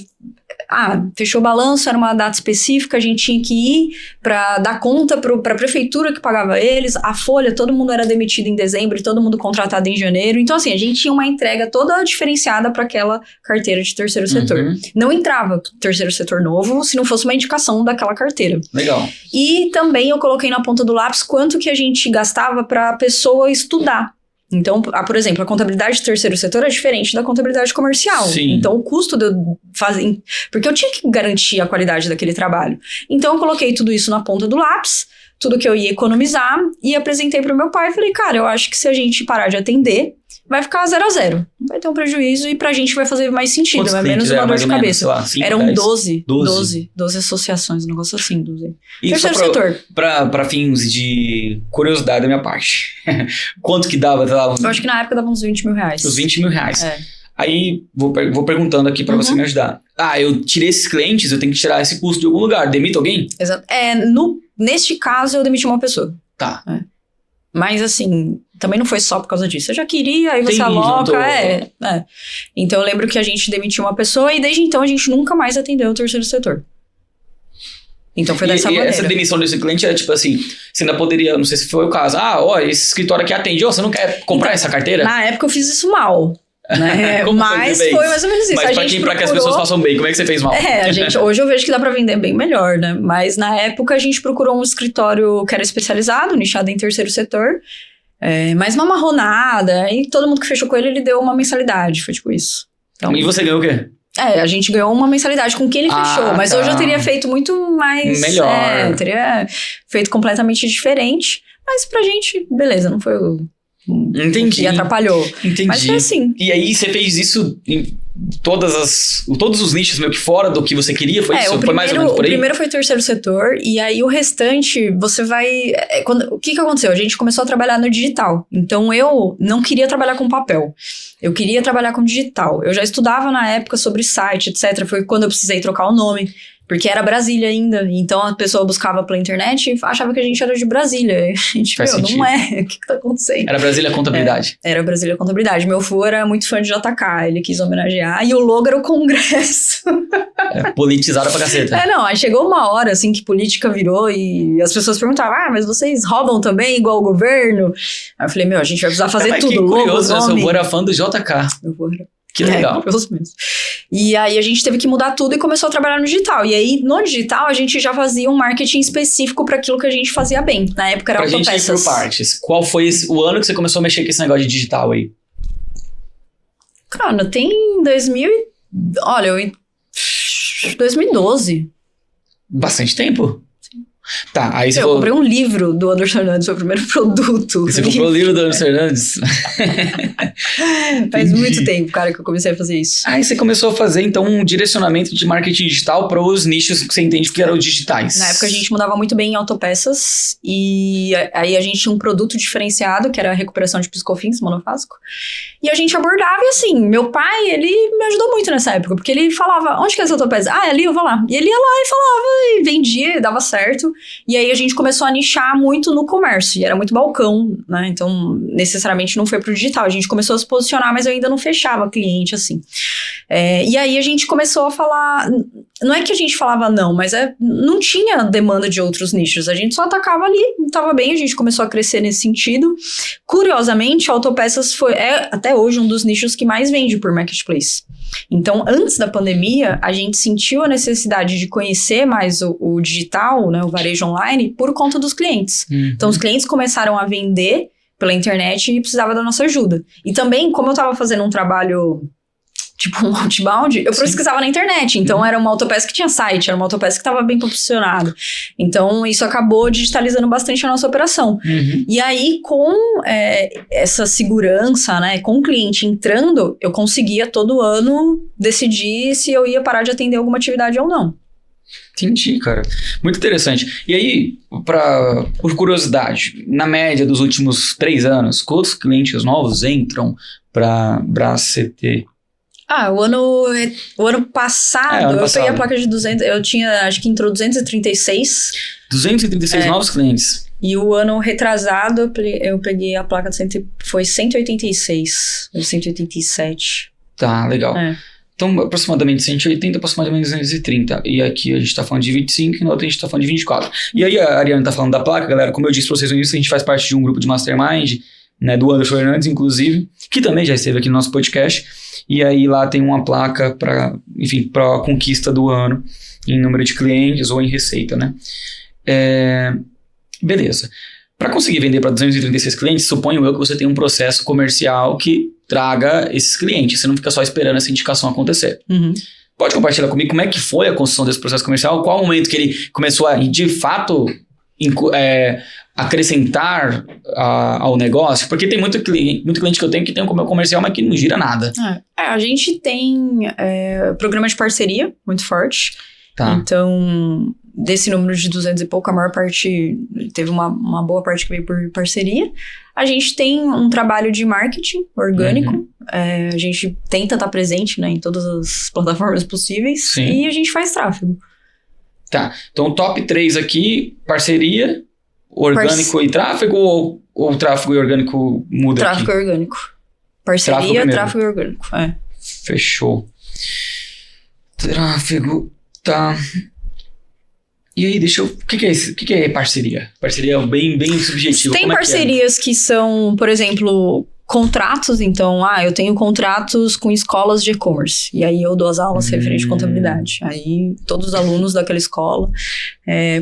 fechou o balanço, era uma data específica, a gente tinha que ir para dar conta para a prefeitura que pagava eles, a folha, todo mundo era demitido em dezembro e todo mundo contratado em janeiro. Então, assim, a gente tinha uma entrega toda diferenciada para aquela carteira de terceiro setor. Não entrava terceiro setor novo se não fosse uma indicação daquela carteira. Legal. E também eu coloquei na ponta do lápis quanto que a gente gastava para a pessoa estudar. Então, por exemplo, a contabilidade de terceiro setor é diferente da contabilidade comercial. Sim. Então, o custo de eu fazer... Porque eu tinha que garantir a qualidade daquele trabalho. Então, eu coloquei tudo isso na ponta do lápis, tudo que eu ia economizar, e apresentei para o meu pai. Falei, cara, eu acho que se a gente parar de atender, vai ficar 0 a 0. Vai ter um prejuízo e pra gente vai fazer mais sentido. Quantos vai menos uma dor de cabeça. Lá, 5, Eram 12 12 associações, um negócio assim. 12. E terceiro só setor. Pra fins de curiosidade da minha parte. Quanto que dava? Eu acho que na época dava uns 20 mil reais. Uns 20 mil reais. É. Aí, vou perguntando aqui pra você me ajudar. Eu tirei esses clientes, eu tenho que tirar esse custo de algum lugar. Demito alguém? Exato. Neste caso, eu demiti uma pessoa. Tá. Mas, assim, também não foi só por causa disso. Eu já queria, aí você aloca, Então, eu lembro que a gente demitiu uma pessoa e desde então a gente nunca mais atendeu o terceiro setor. Então, foi dessa maneira. E essa demissão desse cliente era tipo assim, você ainda poderia, não sei se foi o caso, esse escritório aqui atende, você não quer comprar essa carteira? Na época eu fiz isso mal. Né? Mas foi mais ou menos isso. Mas pra que as pessoas façam bem, como é que você fez mal? Hoje eu vejo que dá pra vender bem melhor, né? Mas na época a gente procurou um escritório que era especializado, nichado em terceiro setor, mas uma marronada, e todo mundo que fechou com ele deu uma mensalidade, foi tipo isso. Então, e você ganhou o quê? A gente ganhou uma mensalidade com quem ele fechou, mas hoje eu teria feito muito mais... Melhor. Teria feito completamente diferente, mas pra gente, beleza, não foi o... Entendi. E atrapalhou. Entendi. Mas foi assim. E aí você fez isso em todos os nichos, meio que fora do que você queria? Foi isso? Foi mais ou menos por aí? O primeiro foi terceiro setor, e aí o restante, você vai... o que aconteceu? A gente começou a trabalhar no digital. Então, eu não queria trabalhar com papel. Eu queria trabalhar com digital. Eu já estudava na época sobre site, etc. Foi quando eu precisei trocar o nome. Porque era Brasília ainda, então a pessoa buscava pela internet e achava que a gente era de Brasília. A gente, não é, o que tá acontecendo? Era Brasília Contabilidade. Era Brasília Contabilidade. Meu avô era muito fã de JK, ele quis homenagear, e o logo era o Congresso. Politizada pra caceta. Aí chegou uma hora, assim, que política virou e as pessoas perguntavam, mas vocês roubam também, igual o governo? Aí eu falei, a gente vai precisar fazer tudo, logo, curioso, nome. Seu avô era fã do JK. Meu avô era... Que legal. Mesmo. E aí a gente teve que mudar tudo e começou a trabalhar no digital. E aí, no digital, a gente já fazia um marketing específico para aquilo que a gente fazia bem. Na época era autopeças. Pra gente ir por partes. Qual foi o ano que você começou a mexer com esse negócio de digital aí? Cara, tem 2012. Bastante tempo? Tá, aí você Eu comprei um livro do Anderson Hernandes, foi o primeiro produto. Você comprou o livro do Anderson Hernandes? Faz muito tempo, cara, que eu comecei a fazer isso. Aí você começou a fazer, então, um direcionamento de marketing digital para os nichos que você entende que eram digitais. Na época a gente mudava muito bem em autopeças e aí a gente tinha um produto diferenciado, que era a recuperação de piscofins, monofásico. E a gente abordava e assim, meu pai, ele me ajudou muito nessa época, porque ele falava, onde que é essa autopeça? Ali, eu vou lá. E ele ia lá e falava, e vendia, e dava certo. E aí a gente começou a nichar muito no comércio, e era muito balcão, né? Então, necessariamente não foi pro digital. A gente começou a se posicionar, mas eu ainda não fechava cliente, assim. E aí a gente começou a falar... Não é que a gente falava não, mas não tinha demanda de outros nichos. A gente só atacava ali, estava bem, a gente começou a crescer nesse sentido. Curiosamente, a autopeças é até hoje um dos nichos que mais vende por marketplace. Então, antes da pandemia, a gente sentiu a necessidade de conhecer mais o digital, né, o varejo online, por conta dos clientes. Então, os clientes começaram a vender pela internet e precisava da nossa ajuda. E também, como eu estava fazendo um trabalho... tipo um outbound, eu pesquisava na internet. Então, era uma autopeça que tinha site, era uma autopeça que estava bem posicionada. Então, isso acabou digitalizando bastante a nossa operação. E aí, com essa segurança, né, com o cliente entrando, eu conseguia todo ano decidir se eu ia parar de atender alguma atividade ou não. Entendi, cara. Muito interessante. E aí, por curiosidade, na média dos últimos 3 anos, quantos clientes novos entram para Bracet? O ano passado, eu peguei a placa de 200, eu tinha, acho que entrou 236. 236 novos clientes. E o ano retrasado, eu peguei a placa de foi 186, 187. Tá, legal. Então, aproximadamente 180, aproximadamente 230. E aqui a gente tá falando de 25 e na outra a gente tá falando de 24. E aí a Ariane tá falando da placa, galera. Como eu disse pra vocês no início, a gente faz parte de um grupo de Mastermind, né, do Anderson Hernandes, inclusive, que também já esteve aqui no nosso podcast. E aí lá tem uma placa para a conquista do ano em número de clientes ou em receita, né? Beleza. Para conseguir vender para 236 clientes, suponho eu que você tem um processo comercial que traga esses clientes. Você não fica só esperando essa indicação acontecer. Uhum. Pode compartilhar comigo como é que foi a construção desse processo comercial? Qual o momento que ele começou a, de fato, acrescentar ao negócio? Porque tem muito cliente que eu tenho que tem um comercial, mas que não gira nada. A gente tem programa de parceria muito forte. Tá. Então, desse número de 200 e pouco, a maior parte, teve uma boa parte que veio por parceria. A gente tem um trabalho de marketing orgânico. A gente tenta estar presente, né, em todas as plataformas possíveis. Sim. E a gente faz tráfego. Tá. Então, top 3 aqui, parceria, orgânico e tráfego, ou tráfego e orgânico muda Tráfego aqui? e orgânico. Parceria, tráfego e orgânico. Fechou. Tráfego, tá. E aí, o que é isso? O que é parceria? Parceria é bem subjetivo. Tem como parcerias que são, por exemplo, contratos. Então, eu tenho contratos com escolas de e-commerce. E aí eu dou as aulas referente à contabilidade. Aí todos os alunos daquela escola.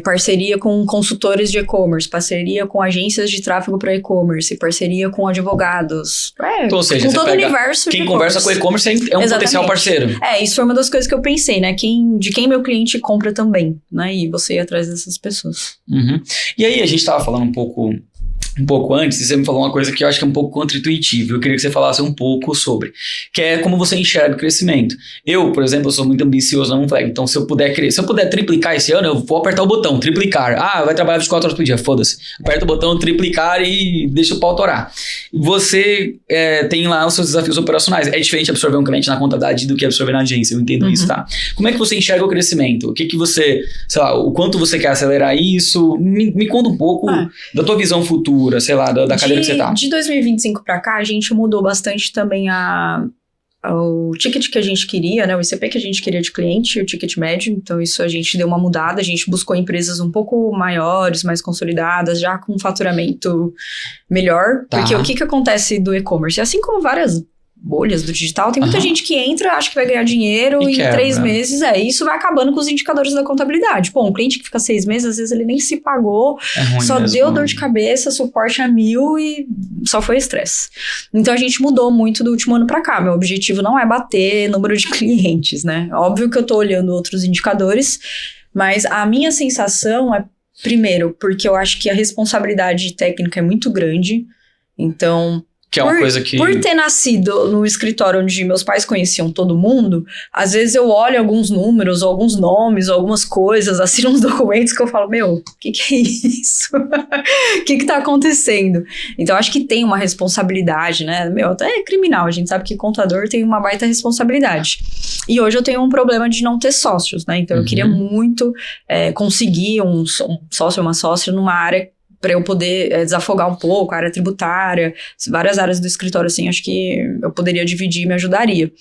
Parceria com consultores de e-commerce. Parceria com agências de tráfego para e-commerce. Parceria com advogados. Então, ou seja, com todo o universo quem conversa com e-commerce é um potencial parceiro. Isso foi uma das coisas que eu pensei, né? De quem meu cliente compra também, né? E você ir atrás dessas pessoas. Uhum. E aí, a gente estava falando um pouco antes, e você me falou uma coisa que eu acho que é um pouco contra-intuitivo. Eu queria que você falasse um pouco sobre, que é como você enxerga o crescimento. Eu, por exemplo, eu sou muito ambicioso na Moonflag, então se eu puder triplicar esse ano, eu vou apertar o botão, triplicar. Vai trabalhar 24 horas por dia, foda-se. Aperta o botão, triplicar e deixa o pau torar. Você tem lá os seus desafios operacionais. É diferente absorver um cliente na contabilidade do que absorver na agência, eu entendo isso, tá? Como é que você enxerga o crescimento? O que você, sei lá, o quanto você quer acelerar isso? Me conta um pouco da tua visão futura. Sei lá, da cadeira que você tá. De 2025 pra cá, a gente mudou bastante também o ticket que a gente queria, né? O ICP que a gente queria de cliente, o ticket médio. Então, isso a gente deu uma mudada. A gente buscou empresas um pouco maiores, mais consolidadas, já com um faturamento melhor. Tá. Porque o que acontece do e-commerce? Assim como várias bolhas do digital, tem muita gente que entra, acha que vai ganhar dinheiro e em 3 meses, isso vai acabando com os indicadores da contabilidade. Pô, um cliente que fica 6 meses, às vezes ele nem se pagou, só mesmo. Deu dor de cabeça, suporte a 1000 e só foi estresse. Então a gente mudou muito do último ano pra cá. Meu objetivo não é bater número de clientes, né? Óbvio que eu tô olhando outros indicadores, mas a minha sensação é, primeiro, porque eu acho que a responsabilidade técnica é muito grande, então... Que é uma coisa que... Por ter nascido no escritório onde meus pais conheciam todo mundo, às vezes eu olho alguns números, alguns nomes, algumas coisas, assino uns documentos que eu falo, o que é isso? O que tá acontecendo? Então, acho que tem uma responsabilidade, né? Até é criminal, a gente sabe que contador tem uma baita responsabilidade. E hoje eu tenho um problema de não ter sócios, né? Então, eu queria muito conseguir um sócio, uma sócia numa área para eu poder desafogar um pouco a área tributária, várias áreas do escritório, assim, acho que eu poderia dividir e me ajudaria.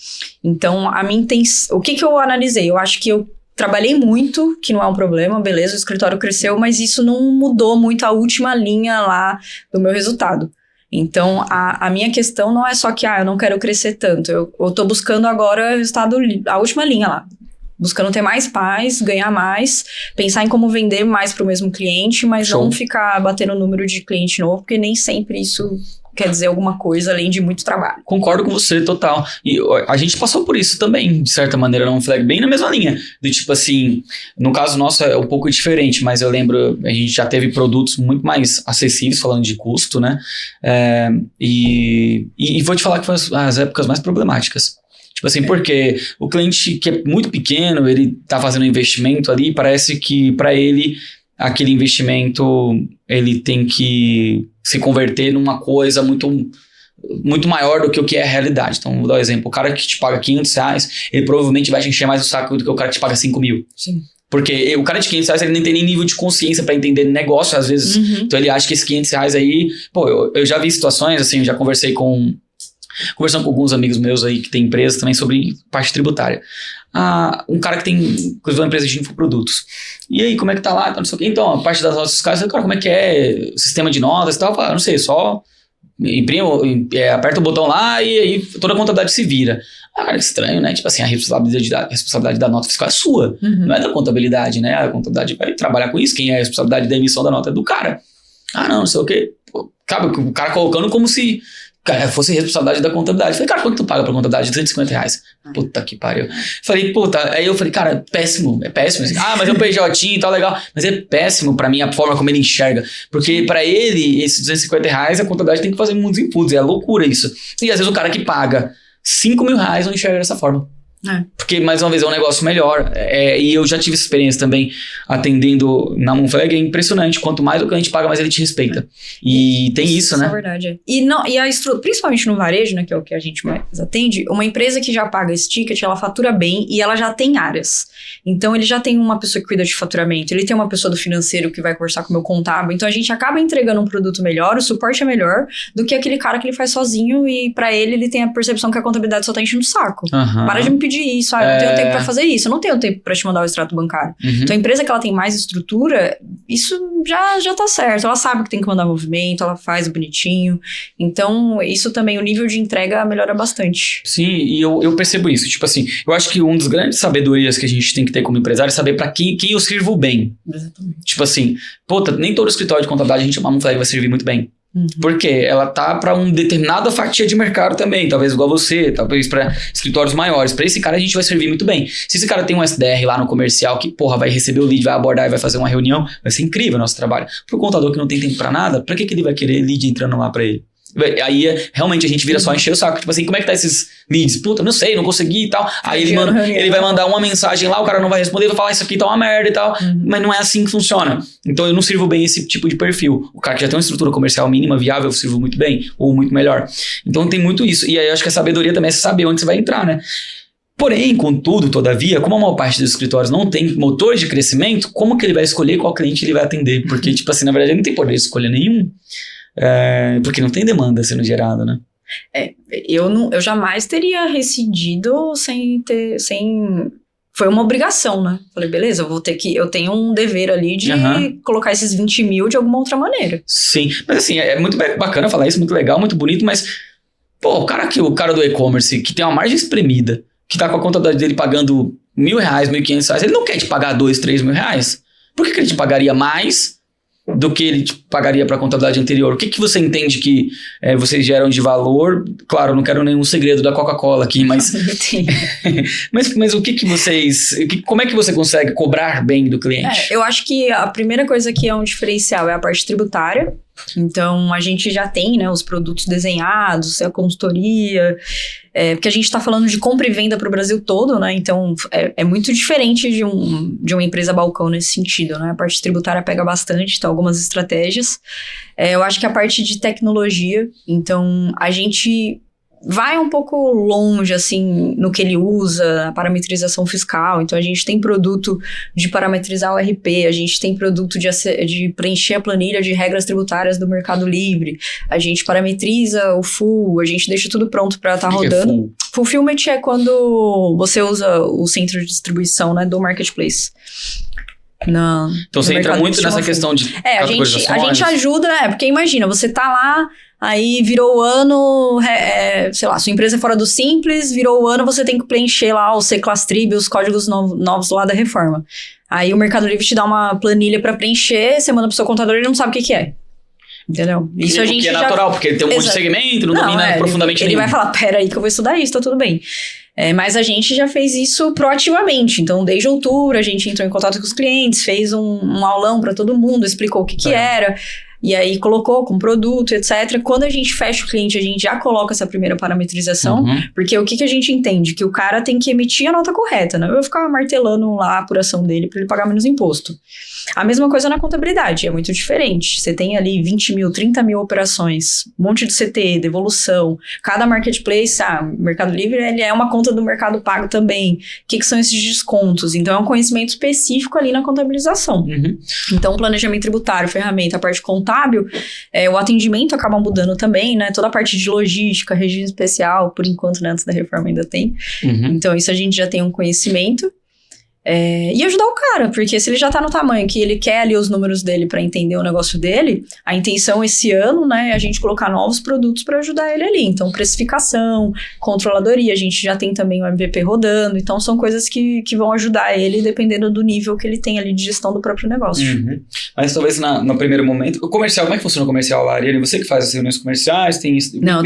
Então, a minha intenção... O que eu analisei? Eu acho que eu trabalhei muito, que não é um problema, beleza, o escritório cresceu, mas isso não mudou muito a última linha lá do meu resultado. Então, a minha questão não é só que, eu não quero crescer tanto, eu tô buscando agora o resultado, a última linha lá. Buscando ter mais paz, ganhar mais, pensar em como vender mais para o mesmo cliente, mas não ficar batendo o número de cliente novo, porque nem sempre isso quer dizer alguma coisa além de muito trabalho. Concordo com você, total. E a gente passou por isso também, de certa maneira, não Flag, bem na mesma linha. Do tipo assim, no caso nosso é um pouco diferente, mas eu lembro, a gente já teve produtos muito mais acessíveis, falando de custo, né? E vou te falar que foram as épocas mais problemáticas. Tipo assim, porque o cliente que é muito pequeno, ele tá fazendo um investimento ali, parece que para ele, aquele investimento, ele tem que se converter numa coisa muito maior do que o que é a realidade. Então, vou dar um exemplo. O cara que te paga R$500, ele provavelmente vai te encher mais o saco do que o cara que te paga 5 mil. Sim. Porque o cara de R$500, ele nem tem nem nível de consciência para entender negócio, às vezes. Então, ele acha que esses R$500 aí... Pô, eu já vi situações, assim, eu já conversei com Conversando com alguns amigos meus aí que tem empresas também sobre parte tributária. Um cara que tem, inclusive, uma empresa de infoprodutos. E aí, como é que tá lá? Não sei o quê. Então, a parte das notas fiscais, cara, como é que é o sistema de notas e tal? Não sei, só imprimo, aperta o botão lá e aí toda a contabilidade se vira. Cara, que estranho, né? Tipo assim, a responsabilidade da nota fiscal é sua, não é da contabilidade, né? A contabilidade vai trabalhar com isso. Quem é a responsabilidade da emissão da nota é do cara. Não sei o quê. Cabe o cara colocando como se fosse responsabilidade da contabilidade. Eu falei, cara, quanto tu paga pra contabilidade? R$250. Puta que pariu. Aí eu falei, cara, péssimo, é péssimo. Assim, mas é um PJ e tal, legal. Mas é péssimo pra mim a forma como ele enxerga. Porque pra ele, esses R$250, a contabilidade tem que fazer muitos inputs. É loucura isso. E às vezes o cara que paga R$5.000 não enxerga dessa forma. Porque, mais uma vez, é um negócio melhor. E eu já tive essa experiência também atendendo na Moonflag. É impressionante. Quanto mais o cliente paga, mais ele te respeita. E tem isso, né? É verdade. E principalmente no varejo, né, que é o que a gente mais atende, uma empresa que já paga esse ticket, ela fatura bem e ela já tem áreas. Então, ele já tem uma pessoa que cuida de faturamento, ele tem uma pessoa do financeiro que vai conversar com o meu contábil. Então, a gente acaba entregando um produto melhor, o suporte é melhor do que aquele cara que ele faz sozinho e pra ele tem a percepção que a contabilidade só tá enchendo o saco. Para de me pedir isso, eu não tenho tempo pra fazer isso, eu não tenho tempo pra te mandar o extrato bancário. Então a empresa que ela tem mais estrutura, isso já tá certo, ela sabe que tem que mandar movimento, ela faz bonitinho, então isso também, o nível de entrega melhora bastante. Sim, e eu percebo isso, tipo assim, eu acho que uma das grandes sabedorias que a gente tem que ter como empresário é saber pra quem eu sirvo bem. Exatamente. Tipo assim, nem todo escritório de contabilidade a gente vai servir muito bem. Porque ela tá para uma determinada fatia de mercado também, talvez igual você, talvez para escritórios maiores. Para esse cara a gente vai servir muito bem. Se esse cara tem um SDR lá no comercial que, vai receber o lead, vai abordar e vai fazer uma reunião, vai ser incrível o nosso trabalho. Pro contador que não tem tempo para nada, para que ele vai querer lead entrando lá para ele? Aí realmente a gente vira só encher o saco. Tipo assim, como é que tá esses leads? Puta, não sei, não consegui e tal. Aí ele vai mandar uma mensagem lá, o cara não vai responder, vai falar isso aqui tá uma merda e tal. Mas não é assim que funciona. Então eu não sirvo bem esse tipo de perfil. O cara que já tem uma estrutura comercial mínima, viável, eu sirvo muito bem, ou muito melhor. Então tem muito isso. E aí eu acho que a sabedoria também é saber onde você vai entrar, né? Porém, contudo, todavia, como a maior parte dos escritórios não tem motor de crescimento, como que ele vai escolher qual cliente ele vai atender? Porque, tipo assim, na verdade, ele não tem poder de escolha nenhum. Porque não tem demanda sendo gerada, né? Eu jamais teria rescindido foi uma obrigação, né? Falei, beleza, eu tenho um dever ali de colocar esses 20 mil de alguma outra maneira. Sim, mas assim, é muito bacana falar isso, muito legal, muito bonito, mas o cara do e-commerce que tem uma margem espremida, que tá com a contabilidade dele pagando R$1.000, R$1.500, ele não quer te pagar R$2.000, R$3.000. Por que ele te pagaria mais do que ele te pagaria para a contabilidade anterior? O que você entende que vocês geram de valor? Claro, não quero nenhum segredo da Coca-Cola aqui, mas mas o que vocês... Como é que você consegue cobrar bem do cliente? Eu acho que a primeira coisa que é um diferencial é a parte tributária. Então, a gente já tem, né, os produtos desenhados, a consultoria, porque a gente está falando de compra e venda para o Brasil todo, né? Então, é muito diferente de uma empresa balcão nesse sentido, né? A parte tributária pega bastante, então, algumas estratégias. Eu acho que a parte de tecnologia, então, a gente vai um pouco longe, assim, no que ele usa, a parametrização fiscal. Então, a gente tem produto de parametrizar o RP, a gente tem produto de preencher a planilha de regras tributárias do Mercado Livre, a gente parametriza o full, a gente deixa tudo pronto para estar rodando. Full? Fulfillment é quando você usa o centro de distribuição, né, do marketplace. Então você entra muito nessa questão de a gente ajuda, porque imagina, você tá lá, aí virou o ano, sei lá, sua empresa é fora do Simples, virou o ano, você tem que preencher lá os C-Class-Trib, os códigos novos lá da reforma. Aí o Mercado Livre te dá uma planilha pra preencher, você manda pro seu contador e ele não sabe o que é. Entendeu? Isso a gente que é natural, porque ele tem um monte de segmento, não domina profundamente ele vai falar, peraí que eu vou estudar isso, tá tudo bem. Mas a gente já fez isso proativamente. Então, desde outubro, a gente entrou em contato com os clientes, fez um aulão para todo mundo, explicou o que era, e aí colocou com produto, etc. Quando a gente fecha o cliente, a gente já coloca essa primeira parametrização, porque o que a gente entende? Que o cara tem que emitir a nota correta, né? Eu vou ficar martelando lá a apuração dele para ele pagar menos imposto. A mesma coisa na contabilidade, é muito diferente. Você tem ali 20 mil, 30 mil operações, um monte de CT, devolução. Cada marketplace, Mercado Livre, ele é uma conta do Mercado Pago também. O que são esses descontos? Então, é um conhecimento específico ali na contabilização. Então, planejamento tributário, ferramenta, a parte contábil, contábil, o atendimento acaba mudando também, né? Toda a parte de logística, regime especial, por enquanto, né, antes da reforma ainda tem. Então, isso a gente já tem um conhecimento. E ajudar o cara, porque se ele já tá no tamanho que ele quer ali os números dele pra entender o negócio dele, a intenção esse ano, né, é a gente colocar novos produtos pra ajudar ele ali. Então, precificação, controladoria, a gente já tem também o MVP rodando, então são coisas que vão ajudar ele dependendo do nível que ele tem ali de gestão do próprio negócio. Mas talvez no primeiro momento, o comercial, como é que funciona o comercial lá, Ariane? Você que faz as reuniões comerciais, tem... Não, eu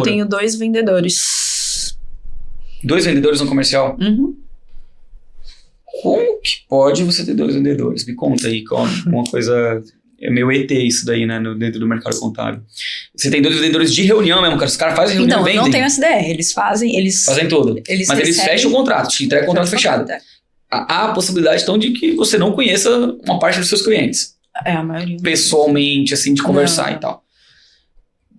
tenho 2 vendedores. 2 vendedores no comercial? Como que pode você ter 2 vendedores? Me conta aí, uma coisa... É meio ET isso daí, né? Dentro do mercado contábil. Você tem 2 vendedores de reunião mesmo, cara. Os caras fazem reunião e vendem. Não, eu não tenho SDR. Eles fazem tudo. Mas eles fecham o contrato, te entregam o contrato fechado. Há a possibilade, então, de que você não conheça uma parte dos seus clientes. A maioria. Pessoalmente, assim, de conversar e tal.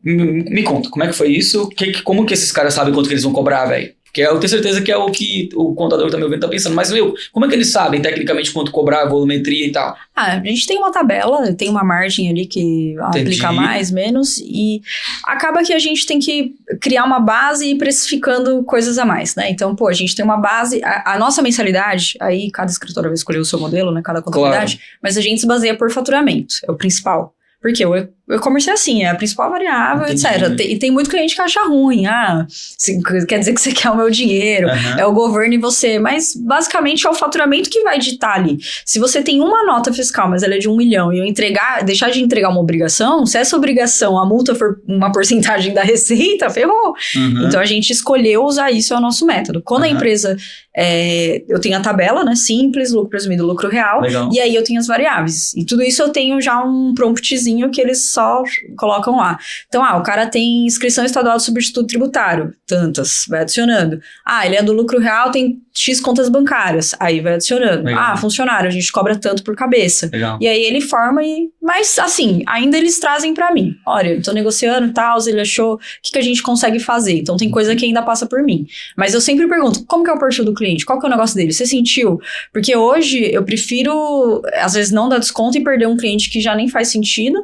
Me conta, como é que foi isso? Como que esses caras sabem quanto que eles vão cobrar, velho? Porque eu tenho certeza que é o que o contador tá me ouvindo, tá pensando. Mas, como é que eles sabem tecnicamente quanto cobrar, volumetria e tal? A gente tem uma tabela, tem uma margem ali que aplica mais, menos. E acaba que a gente tem que criar uma base e ir precificando coisas a mais, né? Então, a gente tem uma base... A nossa mensalidade, aí cada escritório vai escolher o seu modelo, né? Cada contabilidade. Claro. Mas a gente se baseia por faturamento, é o principal. Porque o e-commerce é assim, é a principal variável, etc. E tem muito cliente que acha ruim. Quer dizer que você quer o meu dinheiro, é o governo e você. Mas, basicamente, é o faturamento que vai ditar ali. Se você tem uma nota fiscal, mas ela é de 1 milhão, e eu deixar de entregar uma obrigação, se essa obrigação, a multa for uma porcentagem da receita, ferrou. Então, a gente escolheu usar isso, é o nosso método. Quando a empresa... eu tenho a tabela, né? Simples, lucro presumido, lucro real. Legal. E aí eu tenho as variáveis. E tudo isso eu tenho já um promptzinho que eles só colocam lá. Então, o cara tem inscrição estadual de substituto tributário, tantas, vai adicionando. Ele é do lucro real, tem X contas bancárias, aí vai adicionando. Legal. Funcionário, a gente cobra tanto por cabeça. Legal. E aí ele forma mas assim, ainda eles trazem pra mim. Olha, eu tô negociando e tal, ele achou, o que a gente consegue fazer? Então tem coisa que ainda passa por mim. Mas eu sempre pergunto, como que é o perfil do cliente? Qual que é o negócio dele? Você sentiu? Porque hoje eu prefiro, às vezes, não dar desconto e perder um cliente que já nem faz sentido.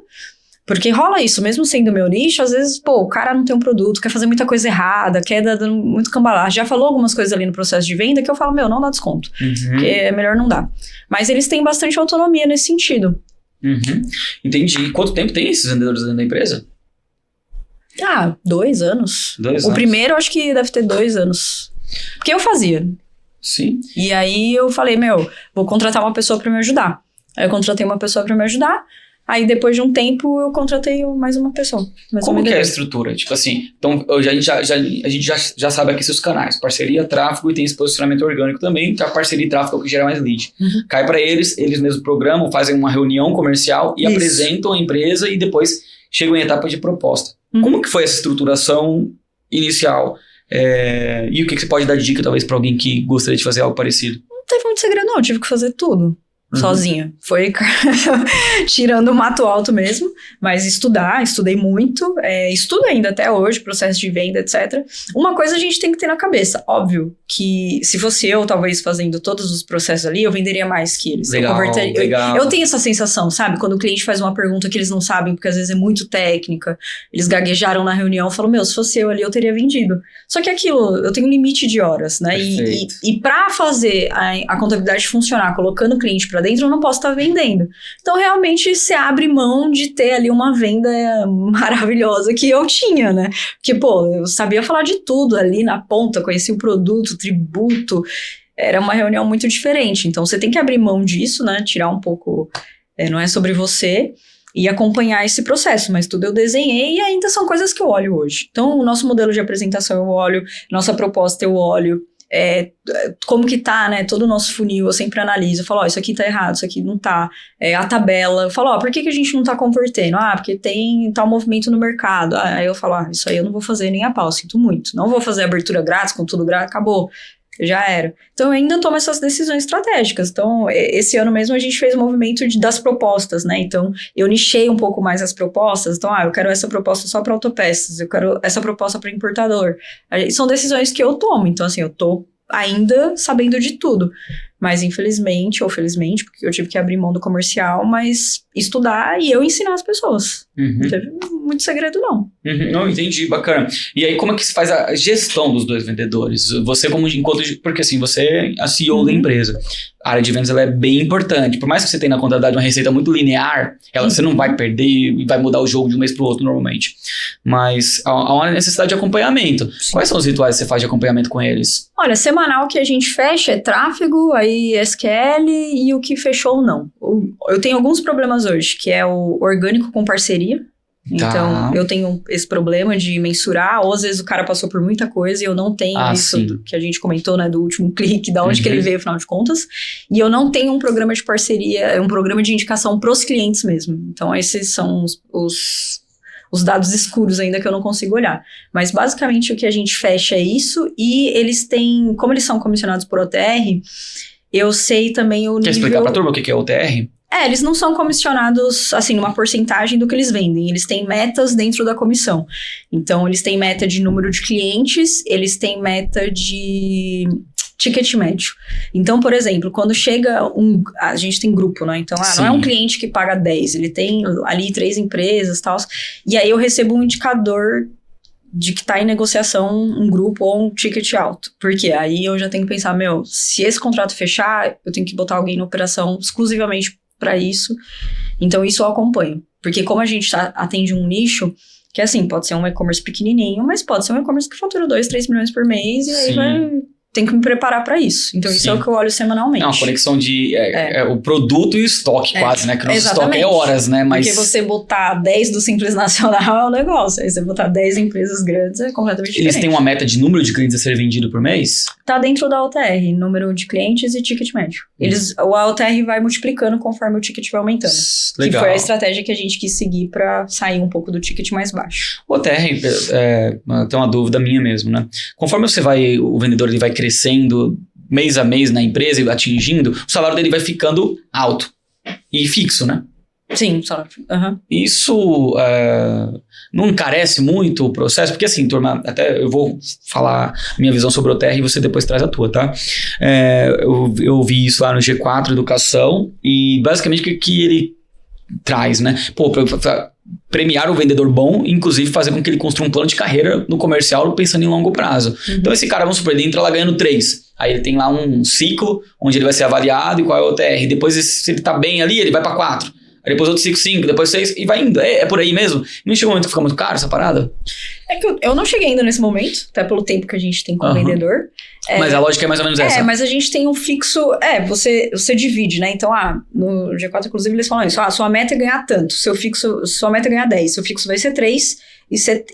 Porque rola isso, mesmo sendo meu nicho, às vezes, o cara não tem um produto, quer fazer muita coisa errada, quer dar muito cambalagem. Já falou algumas coisas ali no processo de venda que eu falo, não dá desconto. Porque é melhor não dar. Mas eles têm bastante autonomia nesse sentido. Entendi. Quanto tempo tem esses vendedores dentro da empresa? 2 anos. 2 anos. O primeiro, acho que deve ter 2 anos. Porque eu fazia. Sim. E aí eu falei, vou contratar uma pessoa pra me ajudar. Aí eu contratei uma pessoa pra me ajudar. Aí, depois de um tempo, eu contratei mais uma pessoa. Como que é a estrutura? Tipo assim, então, a gente já sabe aqui seus canais. Parceria, tráfego e tem esse posicionamento orgânico também. Então, a parceria e tráfego é o que gera mais lead. Cai para eles mesmos programam, fazem uma reunião comercial e apresentam a empresa e depois chegam em etapa de proposta. Como que foi essa estruturação inicial? E o que você pode dar de dica, talvez, para alguém que gostaria de fazer algo parecido? Não teve muito segredo, não. Eu tive que fazer tudo. Sozinha. Foi tirando o mato alto mesmo, mas estudei muito, estudo ainda até hoje, processo de venda, etc. Uma coisa a gente tem que ter na cabeça, óbvio, que se fosse eu, talvez, fazendo todos os processos ali, eu venderia mais que eles. Legal. Eu tenho essa sensação, sabe? Quando o cliente faz uma pergunta que eles não sabem, porque às vezes é muito técnica, eles gaguejaram na reunião, eu falo, se fosse eu ali, eu teria vendido. Só que aquilo, eu tenho um limite de horas, né? E pra fazer a contabilidade funcionar, colocando o cliente pra dentro, eu não posso estar vendendo. Então, realmente, você abre mão de ter ali uma venda maravilhosa que eu tinha, né? Porque, eu sabia falar de tudo ali na ponta, conhecia o produto, tributo, era uma reunião muito diferente. Então, você tem que abrir mão disso, né? Tirar um pouco, não é sobre você, e acompanhar esse processo, mas tudo eu desenhei e ainda são coisas que eu olho hoje. Então, o nosso modelo de apresentação eu olho, nossa proposta eu olho, como que tá, né, todo o nosso funil, eu sempre analiso, eu falo, isso aqui tá errado, isso aqui não tá, a tabela, eu falo, por que a gente não tá convertendo? Porque tem tal movimento no mercado, aí eu falo, isso aí eu não vou fazer nem a pau, sinto muito, não vou fazer abertura grátis, com tudo grátis, acabou, já era. Então, eu ainda tomo essas decisões estratégicas. Então, esse ano mesmo a gente fez o movimento das propostas, né? Então, eu nichei um pouco mais as propostas. Então, eu quero essa proposta só para autopeças, eu quero essa proposta para importador. São decisões que eu tomo. Então, assim, eu tô ainda sabendo de tudo. Mas infelizmente, ou felizmente, porque eu tive que abrir mão do comercial, mas estudar e eu ensinar as pessoas. Não teve muito segredo, não. Não, entendi, bacana. E aí, como é que se faz a gestão dos dois vendedores? Você porque assim, você é a CEO da empresa. A área de vendas, ela é bem importante. Por mais que você tenha na contabilidade uma receita muito linear, você não vai perder e vai mudar o jogo de um mês para o outro normalmente. Mas há uma necessidade de acompanhamento. Sim. Quais são os rituais que você faz de acompanhamento com eles? Olha, semanal que a gente fecha é tráfego, aí SQL e o que fechou ou não. Eu tenho alguns problemas hoje, que é o orgânico com parceria. Então, eu tenho esse problema de mensurar, ou às vezes o cara passou por muita coisa e eu não tenho isso que a gente comentou, né, do último clique, da onde que ele veio, afinal de contas. E eu não tenho um programa de parceria, um programa de indicação pros clientes mesmo. Então, esses são os dados escuros ainda que eu não consigo olhar. Mas, basicamente, o que a gente fecha é isso. E eles têm, como eles são comissionados por OTR, eu sei também o nível... Quer explicar pra turma o que é OTR? Eles não são comissionados, assim, numa porcentagem do que eles vendem. Eles têm metas dentro da comissão. Então, eles têm meta de número de clientes, eles têm meta de ticket médio. Então, por exemplo, quando chega a gente tem grupo, né? Então, não é um cliente que paga 10, ele tem ali 3 empresas e tal. E aí eu recebo um indicador de que tá em negociação um grupo ou um ticket alto. Porque aí eu já tenho que pensar, se esse contrato fechar, eu tenho que botar alguém na operação exclusivamente para isso. Então, isso eu acompanho. Porque como a gente atende um nicho, que assim, pode ser um e-commerce pequenininho, mas pode ser um e-commerce que fatura 2, 3 milhões por mês, e aí tem que me preparar para isso. Então, isso é o que eu olho semanalmente. É uma conexão de o produto e o estoque, quase, né? Que o nosso estoque é horas, né? Mas... Porque você botar 10 do Simples Nacional é um negócio. Aí você botar 10 empresas grandes é completamente diferente. Eles têm uma meta de número de clientes a ser vendido por mês? Tá dentro da OTR, número de clientes e ticket médio. A OTR vai multiplicando conforme o ticket vai aumentando. Legal. Que foi a estratégia que a gente quis seguir para sair um pouco do ticket mais baixo. O OTR, tem uma dúvida minha mesmo, né? Conforme o vendedor ele vai crescendo mês a mês na empresa e atingindo, o salário dele vai ficando alto e fixo, né? Sim, salário. Isso não encarece muito o processo? Porque assim, turma, até eu vou falar minha visão sobre o OTR e você depois traz a tua, tá? Eu vi isso lá no G4 Educação e basicamente o que ele traz, né? Pra premiar o vendedor bom, inclusive fazer com que ele construa um plano de carreira no comercial pensando em longo prazo. Então esse cara, vamos supor, ele entra lá ganhando 3. Aí ele tem lá um ciclo onde ele vai ser avaliado e qual é o OTR. Depois, se ele tá bem ali, ele vai pra 4. Aí depois outro 5, depois 6 e vai indo. É por aí mesmo? Não chega um momento que fica muito caro essa parada? É que eu não cheguei ainda nesse momento, até pelo tempo que a gente tem com o vendedor. Mas a lógica é mais ou menos essa. Mas a gente tem um fixo... Você divide, né? Então, no G4, inclusive, eles falam isso. Sua meta é ganhar tanto. Sua meta é ganhar 10. Seu fixo vai ser 3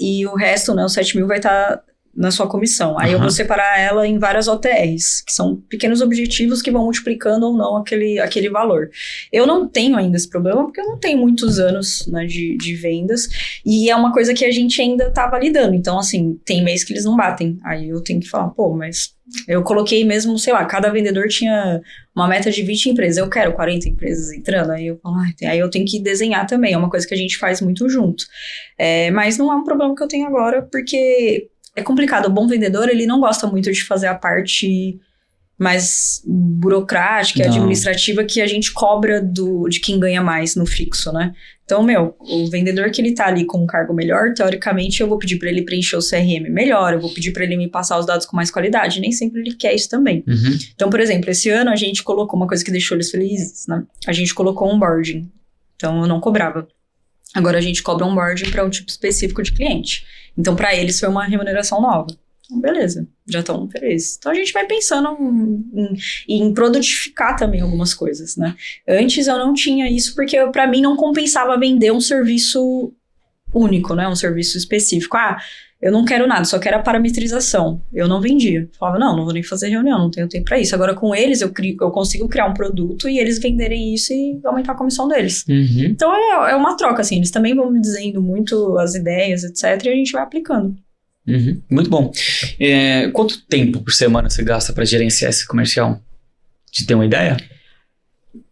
e o resto, né? Os 7 mil vai estar na sua comissão. Aí eu vou separar ela em várias OTRs, que são pequenos objetivos que vão multiplicando ou não aquele valor. Eu não tenho ainda esse problema, porque eu não tenho muitos anos, né, de vendas, e é uma coisa que a gente ainda tá validando. Então, assim, tem mês que eles não batem. Aí eu tenho que falar, mas eu coloquei mesmo, sei lá, cada vendedor tinha uma meta de 20 empresas. Eu quero 40 empresas entrando. Aí eu falo, aí eu tenho que desenhar também. É uma coisa que a gente faz muito junto. Mas não é um problema que eu tenho agora, porque... É complicado, o bom vendedor, ele não gosta muito de fazer a parte mais burocrática, administrativa, que a gente cobra de quem ganha mais no fixo, né? Então, o vendedor que ele tá ali com um cargo melhor, teoricamente, eu vou pedir para ele preencher o CRM melhor, eu vou pedir para ele me passar os dados com mais qualidade, nem sempre ele quer isso também. Então, por exemplo, esse ano a gente colocou uma coisa que deixou eles felizes, né? A gente colocou onboarding, então eu não cobrava. Agora a gente cobra onboarding para um tipo específico de cliente. Então, para eles foi uma remuneração nova. Então, beleza, já estão felizes. Então, a gente vai pensando em produtificar também algumas coisas, né? Antes eu não tinha isso, porque para mim não compensava vender um serviço único, né? Um serviço específico. Eu não quero nada, só quero a parametrização. Eu não vendia. Falava, não vou nem fazer reunião, não tenho tempo para isso. Agora, com eles, eu consigo criar um produto e eles venderem isso e aumentar a comissão deles. Então, é uma troca, assim. Eles também vão me dizendo muito as ideias, etc. E a gente vai aplicando. Muito bom. Quanto tempo por semana você gasta para gerenciar esse comercial? De ter uma ideia?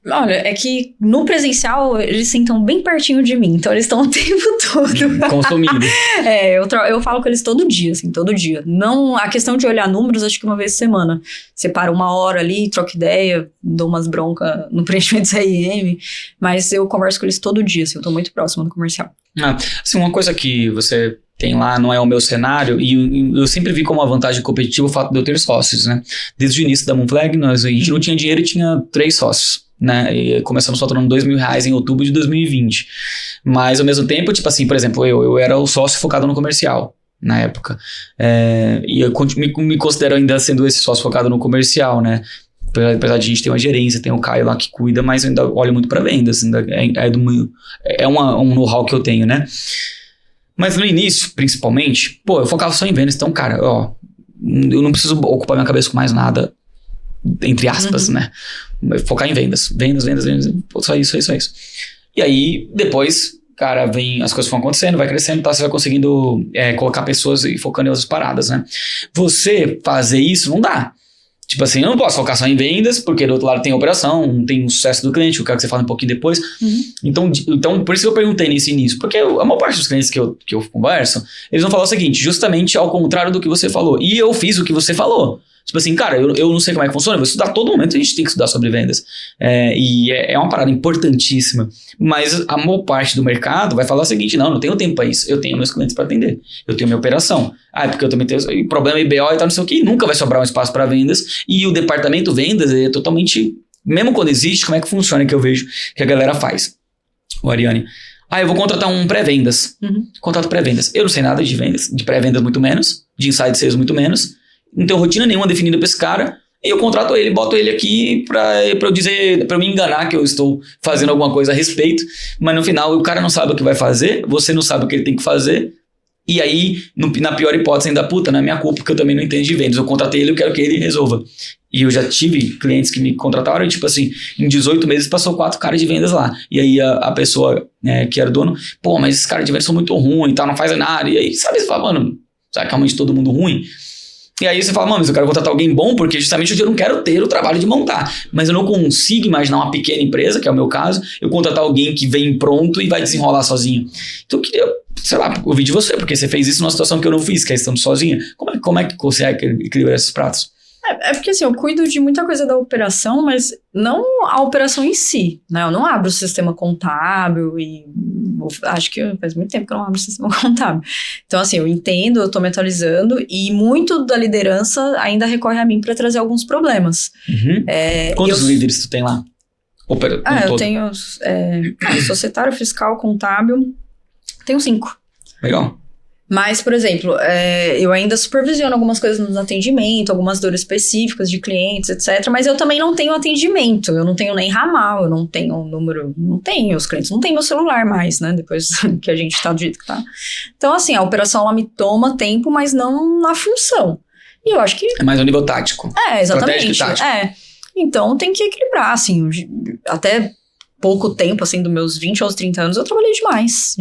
Olha, é que no presencial eles sentam bem pertinho de mim, então eles estão o tempo todo. Consumindo. Eu falo com eles todo dia, assim, todo dia. Não, a questão de olhar números, acho que uma vez por semana. Separo 1 hora ali, troco ideia, dou umas broncas no preenchimento do CRM, mas eu converso com eles todo dia, assim, eu tô muito próxima do comercial. Assim, uma coisa que você tem lá, não é o meu cenário, e eu sempre vi como uma vantagem competitiva o fato de eu ter sócios, né? Desde o início da Moonflag, a gente não tinha dinheiro e tinha 3 sócios. Né? E começamos faturando R$2.000 em outubro de 2020. Mas, ao mesmo tempo, tipo assim, por exemplo, eu era o sócio focado no comercial na época. E eu me considero ainda sendo esse sócio focado no comercial, né? Apesar de a gente ter uma gerência, tem o Caio lá que cuida, mas eu ainda olho muito para vendas. Ainda um know-how que eu tenho, né? Mas no início, principalmente, eu focava só em vendas. Então, cara, eu não preciso ocupar minha cabeça com mais nada, entre aspas, né? Focar em vendas. Vendas. Só isso. E aí, depois, cara, as coisas vão acontecendo, vai crescendo, tá? Você vai conseguindo colocar pessoas e focando em outras paradas, né? Você fazer isso não dá. Tipo assim, eu não posso focar só em vendas, porque do outro lado tem a operação, tem o sucesso do cliente, eu quero que você fale um pouquinho depois. Então, por isso que eu perguntei nesse início, porque a maior parte dos clientes que eu converso, eles vão falar o seguinte, justamente ao contrário do que você falou. E eu fiz o que você falou. Tipo assim, cara, eu não sei como é que funciona, eu vou estudar todo momento, a gente tem que estudar sobre vendas. E é uma parada importantíssima. Mas a maior parte do mercado vai falar o seguinte, não tenho tempo para isso, eu tenho meus clientes para atender, eu tenho minha operação. Porque eu também tenho problema IBO e tal, não sei o que, nunca vai sobrar um espaço para vendas. E o departamento vendas é totalmente, mesmo quando existe, como é que funciona que eu vejo que a galera faz. Ariane, eu vou contratar um pré-vendas. Contrato pré-vendas. Eu não sei nada de vendas, de pré-vendas muito menos, de inside sales muito menos. Não tenho rotina nenhuma definida pra esse cara. E eu contrato ele, boto ele aqui pra eu me enganar que eu estou fazendo alguma coisa a respeito. Mas no final o cara não sabe o que vai fazer, você não sabe o que ele tem que fazer. E aí, na pior hipótese ainda, não é minha culpa, porque eu também não entendo de vendas. Eu contratei ele, eu quero que ele resolva. E eu já tive clientes que me contrataram e, tipo assim, em 18 meses passou 4 caras de vendas lá. E aí a pessoa que era dono, mas esses caras de vendas são muito ruins e tal, não fazem nada. E aí, sabe, você fala, mano, será que realmente todo mundo ruim? E aí você fala, mas eu quero contratar alguém bom porque justamente eu não quero ter o trabalho de montar. Mas eu não consigo imaginar uma pequena empresa, que é o meu caso, eu contratar alguém que vem pronto e vai desenrolar sozinho. Então eu queria, ouvir de você, porque você fez isso numa situação que eu não fiz, que é estando sozinha. Como é que você equilibra esses pratos? Porque assim, eu cuido de muita coisa da operação, mas não a operação em si, né? Eu não abro o sistema contábil e acho que faz muito tempo que eu não abro o sistema contábil. Então assim, eu entendo, eu tô me atualizando e muito da liderança ainda recorre a mim para trazer alguns problemas. Quantos líderes tu tem lá? Eu tenho societário, fiscal, contábil, tenho 5. Legal. Mas, por exemplo, eu ainda supervisiono algumas coisas no atendimento, algumas dores específicas de clientes, etc. Mas eu também não tenho atendimento, eu não tenho nem ramal, eu não tenho número, não tenho, os clientes não têm meu celular mais, né? Depois que a gente tá do jeito que tá. Então, assim, a operação, ela me toma tempo, mas não na função. E eu acho que... É mais um nível tático. Exatamente. Estratégico e tático. Então, tem que equilibrar, assim, até... pouco tempo, assim, dos meus 20 aos 30 anos, eu trabalhei demais,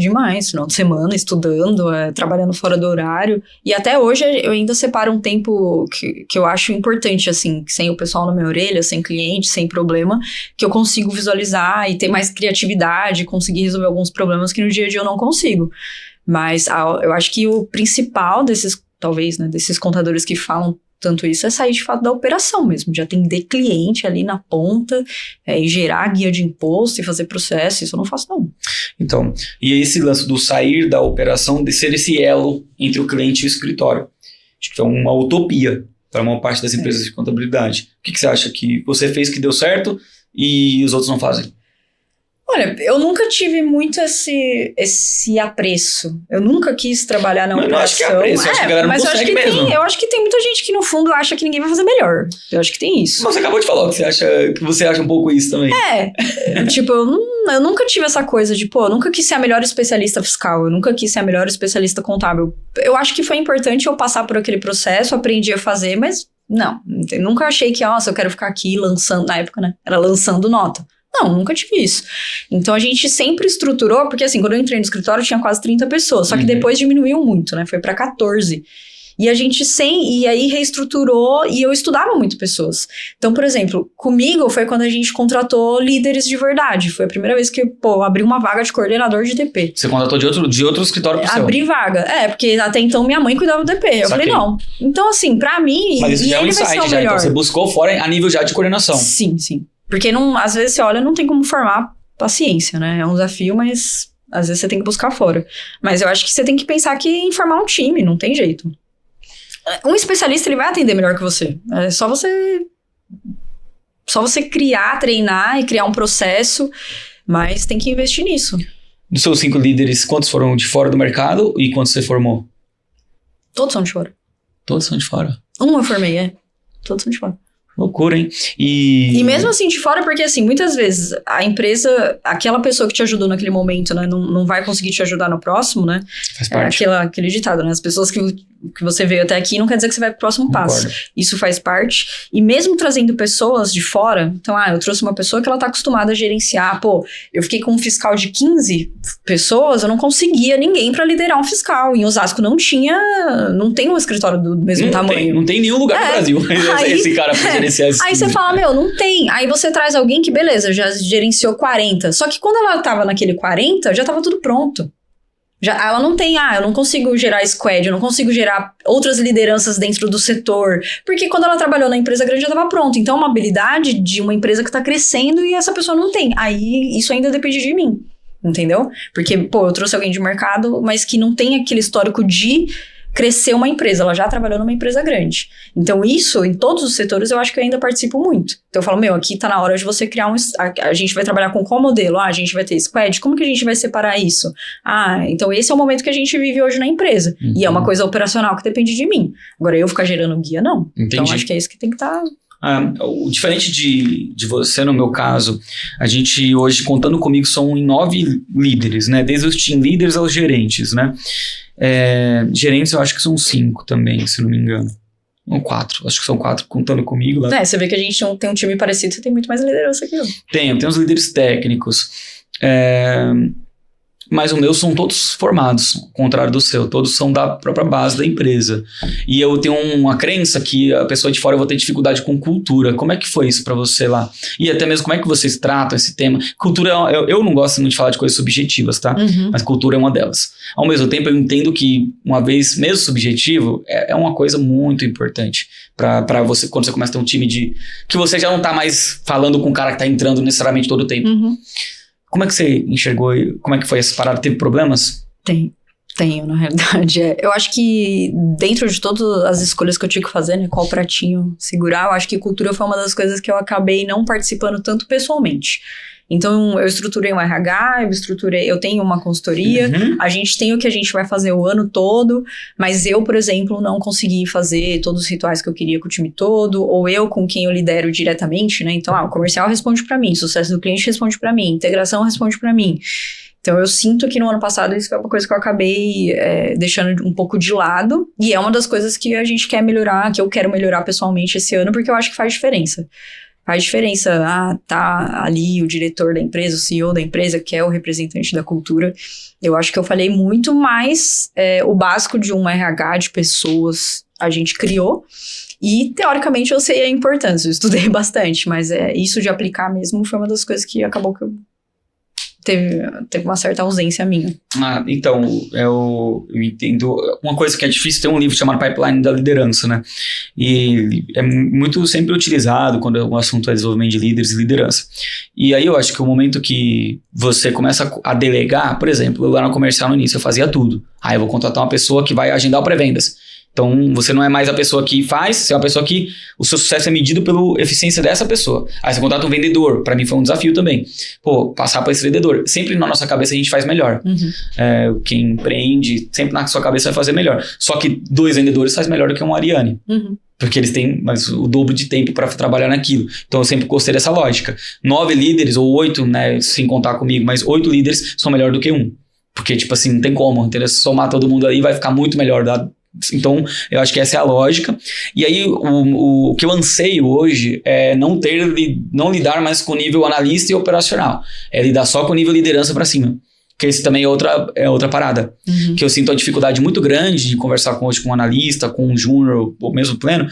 final de semana, estudando, trabalhando fora do horário, e até hoje eu ainda separo um tempo que eu acho importante, assim, sem o pessoal na minha orelha, sem cliente, sem problema, que eu consigo visualizar e ter mais criatividade, conseguir resolver alguns problemas que no dia a dia eu não consigo. Mas eu acho que o principal desses, talvez, né, desses contadores que falam tanto isso, é sair de fato da operação mesmo, de atender cliente ali na ponta, e gerar guia de imposto e fazer processo, isso eu não faço não. Então, e esse lance do sair da operação, de ser esse elo entre o cliente e o escritório, acho que é uma utopia para uma parte das empresas de contabilidade. O que você acha que você fez que deu certo e os outros não fazem? Olha, eu nunca tive muito esse apreço. Eu nunca quis trabalhar na operação. Eu acho que é apreço, acho que a galera não consegue mesmo. Eu acho que tem muita gente que no fundo acha que ninguém vai fazer melhor. Eu acho que tem isso. Mas você acabou de falar que você acha um pouco isso também. Tipo, eu nunca tive essa coisa de, eu nunca quis ser a melhor especialista fiscal, eu nunca quis ser a melhor especialista contábil. Eu acho que foi importante eu passar por aquele processo, aprendi a fazer, mas não. Eu nunca achei que, eu quero ficar aqui lançando, na época, né? Era lançando nota. Não, nunca tive isso. Então, a gente sempre estruturou, porque assim, quando eu entrei no escritório, tinha quase 30 pessoas, só que depois diminuiu muito, né? Foi pra 14. E a gente e aí reestruturou e eu estudava muito pessoas. Então, por exemplo, comigo foi quando a gente contratou líderes de verdade. Foi a primeira vez que, eu abri uma vaga de coordenador de DP. Você contratou de outro escritório pro seu? Abri vaga. Porque até então minha mãe cuidava do DP. Eu falei, não. Então, assim, pra mim... Mas isso já é um insight, já. Então você buscou fora a nível já de coordenação. Sim. Porque às vezes você olha, não tem como formar paciência, né? É um desafio, mas às vezes você tem que buscar fora. Mas eu acho que você tem que pensar que em formar um time, não tem jeito. Um especialista, ele vai atender melhor que você. É só você criar, treinar e criar um processo, mas tem que investir nisso. Dos seus 5 líderes, quantos foram de fora do mercado e quantos você formou? Todos são de fora. Todos são de fora? Eu formei, Todos são de fora. Loucura, hein? E mesmo assim de fora, porque assim, muitas vezes a empresa, aquela pessoa que te ajudou naquele momento, né, não vai conseguir te ajudar no próximo, né? Faz parte. Aquele ditado, né? As pessoas que você veio até aqui não quer dizer que você vai pro próximo passo. Isso faz parte. E mesmo trazendo pessoas de fora, então, eu trouxe uma pessoa que ela tá acostumada a gerenciar. Eu fiquei com um fiscal de 15 pessoas, eu não conseguia ninguém pra liderar um fiscal. Em Osasco não tem um escritório do mesmo tamanho. Não tem nenhum lugar no Brasil esse cara pra gerenciar esse. Aí você fala, não tem. Aí você traz alguém que, beleza, já gerenciou 40. Só que quando ela tava naquele 40, já tava tudo pronto. Ela não tem, eu não consigo gerar squad, eu não consigo gerar outras lideranças dentro do setor. Porque quando ela trabalhou na empresa grande, já estava pronto. Então, é uma habilidade de uma empresa que está crescendo e essa pessoa não tem. Aí, isso ainda depende de mim, entendeu? Porque, eu trouxe alguém de mercado, mas que não tem aquele histórico de crescer uma empresa. Ela já trabalhou numa empresa grande. Então, isso, em todos os setores, eu acho que eu ainda participo muito. Então, eu falo, aqui tá na hora de você criar a gente vai trabalhar com qual modelo? A gente vai ter squad? Como que a gente vai separar isso? Então esse é o momento que a gente vive hoje na empresa. Uhum. E é uma coisa operacional que depende de mim. Agora, eu ficar gerando guia, não. Entendi. Então, acho que é isso que tem que estar... O diferente de você, no meu caso, a gente hoje, contando comigo, são 9 líderes, né? Desde os team leaders aos gerentes, né? Gerentes eu acho que são 5 também, se não me engano. Ou 4, acho que são 4 contando comigo lá. Você vê que a gente tem um time parecido, você tem muito mais liderança que eu. Tem os líderes técnicos. Mas os meus são todos formados, ao contrário do seu. Todos são da própria base da empresa. E eu tenho uma crença que a pessoa de fora vai ter dificuldade com cultura. Como é que foi isso pra você lá? E até mesmo como é que vocês tratam esse tema? Cultura, eu não gosto muito de falar de coisas subjetivas, tá? Uhum. Mas cultura é uma delas. Ao mesmo tempo, eu entendo que, uma vez, mesmo subjetivo, é uma coisa muito importante pra você, quando você começa a ter um time que você já não tá mais falando com o cara que tá entrando necessariamente todo o tempo. Uhum. Como é que você enxergou? Como é que foi essa parada? Teve problemas? Tenho, na realidade. Eu acho que dentro de todas as escolhas que eu tive que fazer, né, qual pratinho segurar, eu acho que cultura foi uma das coisas que eu acabei não participando tanto pessoalmente. Então, eu estruturei um RH, eu tenho uma consultoria, a gente tem o que a gente vai fazer o ano todo, mas eu, por exemplo, não consegui fazer todos os rituais que eu queria com o time todo, ou eu com quem eu lidero diretamente, né? Então, o comercial responde pra mim, sucesso do cliente responde pra mim, integração responde pra mim. Então, eu sinto que no ano passado isso foi uma coisa que eu acabei deixando um pouco de lado, e é uma das coisas que a gente quer melhorar, que eu quero melhorar pessoalmente esse ano, porque eu acho que faz diferença. Faz diferença, tá ali o diretor da empresa, o CEO da empresa, que é o representante da cultura. Eu acho que eu falei muito mais o básico de um RH de pessoas a gente criou. E, teoricamente, eu sei a importância, eu estudei bastante, mas isso de aplicar mesmo foi uma das coisas que acabou que eu teve uma certa ausência minha. Então, eu entendo. Uma coisa que é difícil, tem um livro chamado Pipeline da Liderança, né? E é muito sempre utilizado quando o assunto é desenvolvimento de líderes e liderança. E aí eu acho que o momento que você começa a delegar, por exemplo, eu lá no comercial no início, eu fazia tudo. Aí eu vou contratar uma pessoa que vai agendar o pré-vendas. Então, você não é mais a pessoa que faz, você é uma pessoa que o seu sucesso é medido pela eficiência dessa pessoa. Aí você contrata um vendedor, pra mim foi um desafio também. Passar pra esse vendedor. Sempre na nossa cabeça a gente faz melhor. Uhum. Quem empreende, sempre na sua cabeça vai fazer melhor. Só que 2 vendedores faz melhor do que um Ariane. Uhum. Porque eles têm o dobro de tempo para trabalhar naquilo. Então eu sempre gostei dessa lógica. 9 líderes, ou 8, né, sem contar comigo, mas 8 líderes são melhor do que um. Porque, tipo assim, não tem como, entendeu? Se somar todo mundo aí, vai ficar muito melhor. Então, eu acho que essa é a lógica. E aí, o que eu anseio hoje é não lidar mais com o nível analista e operacional. É lidar só com o nível liderança para cima. Porque esse também é outra parada. Que eu sinto uma dificuldade muito grande de conversar hoje com um analista, com um júnior, ou mesmo pleno,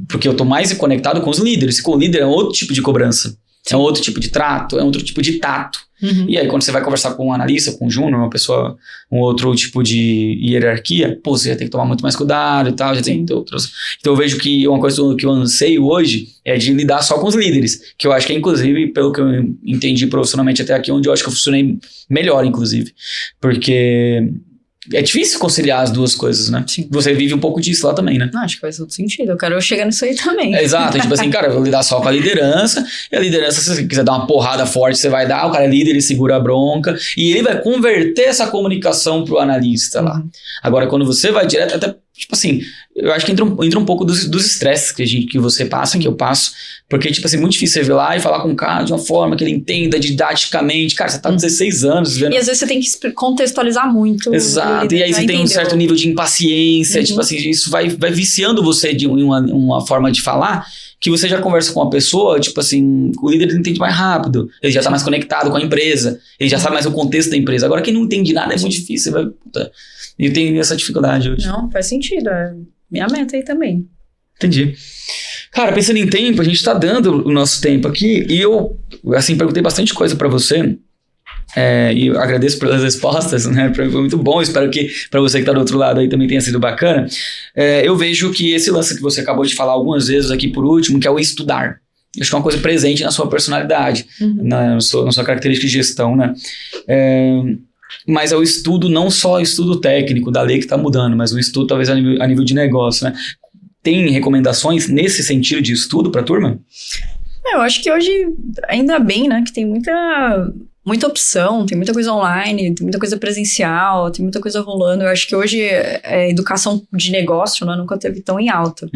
porque eu tô mais conectado com os líderes. Com o líder é outro tipo de cobrança. É um outro tipo de trato, é outro tipo de tato. E aí, quando você vai conversar com um analista, com um júnior, uma pessoa, um outro tipo de hierarquia, pô, você já tem que tomar muito mais cuidado e tal, já tem que ter outras. Então, eu vejo que uma coisa que eu anseio hoje é de lidar só com os líderes, que eu acho que é, inclusive, pelo que eu entendi profissionalmente até aqui, onde eu acho que eu funcionei melhor, inclusive. Porque é difícil conciliar as duas coisas, né? Sim. Você vive um pouco disso lá também, né? Não, acho que faz todo sentido. Eu quero chegar nisso aí também. Exato, tipo assim, cara, eu vou lidar só com a liderança, e a liderança, se você quiser dar uma porrada forte, você vai dar, o cara é líder, ele segura a bronca, e ele vai converter essa comunicação pro analista lá. Agora, quando você vai direto, até, tipo assim, eu acho que entra um pouco dos estresses que você passa, que eu passo, porque, tipo assim, muito difícil você vir lá e falar com o cara de uma forma que ele entenda didaticamente. Cara, você tá com 16 anos vendo. E às vezes você tem que contextualizar muito. Exato, e aí você tem um certo nível de impaciência, tipo assim, isso vai viciando você de uma forma de falar, que você já conversa com uma pessoa, tipo assim, o líder entende mais rápido, ele já tá mais conectado com a empresa, ele já sabe mais o contexto da empresa. Agora, quem não entende nada é muito difícil, você vai... Puta, eu tenho essa dificuldade hoje. Não, faz sentido, é minha meta aí também. Entendi. Cara, pensando em tempo, a gente tá dando o nosso tempo aqui, e eu, assim, perguntei bastante coisa pra você, e eu agradeço pelas respostas, né? Foi muito bom, espero que pra você que tá do outro lado aí também tenha sido bacana. Eu vejo que esse lance que você acabou de falar algumas vezes aqui por último, que é o estudar. Acho que é uma coisa presente na sua personalidade, na sua característica de gestão, né? Mas é o estudo, não só o estudo técnico da lei que está mudando, mas o estudo talvez a nível de negócio, né? Tem recomendações nesse sentido de estudo para a turma? Eu acho que hoje, ainda bem, né, que tem muita opção, tem muita coisa online, tem muita coisa presencial, tem muita coisa rolando. Eu acho que hoje a educação de negócio, né, nunca teve tão em alta.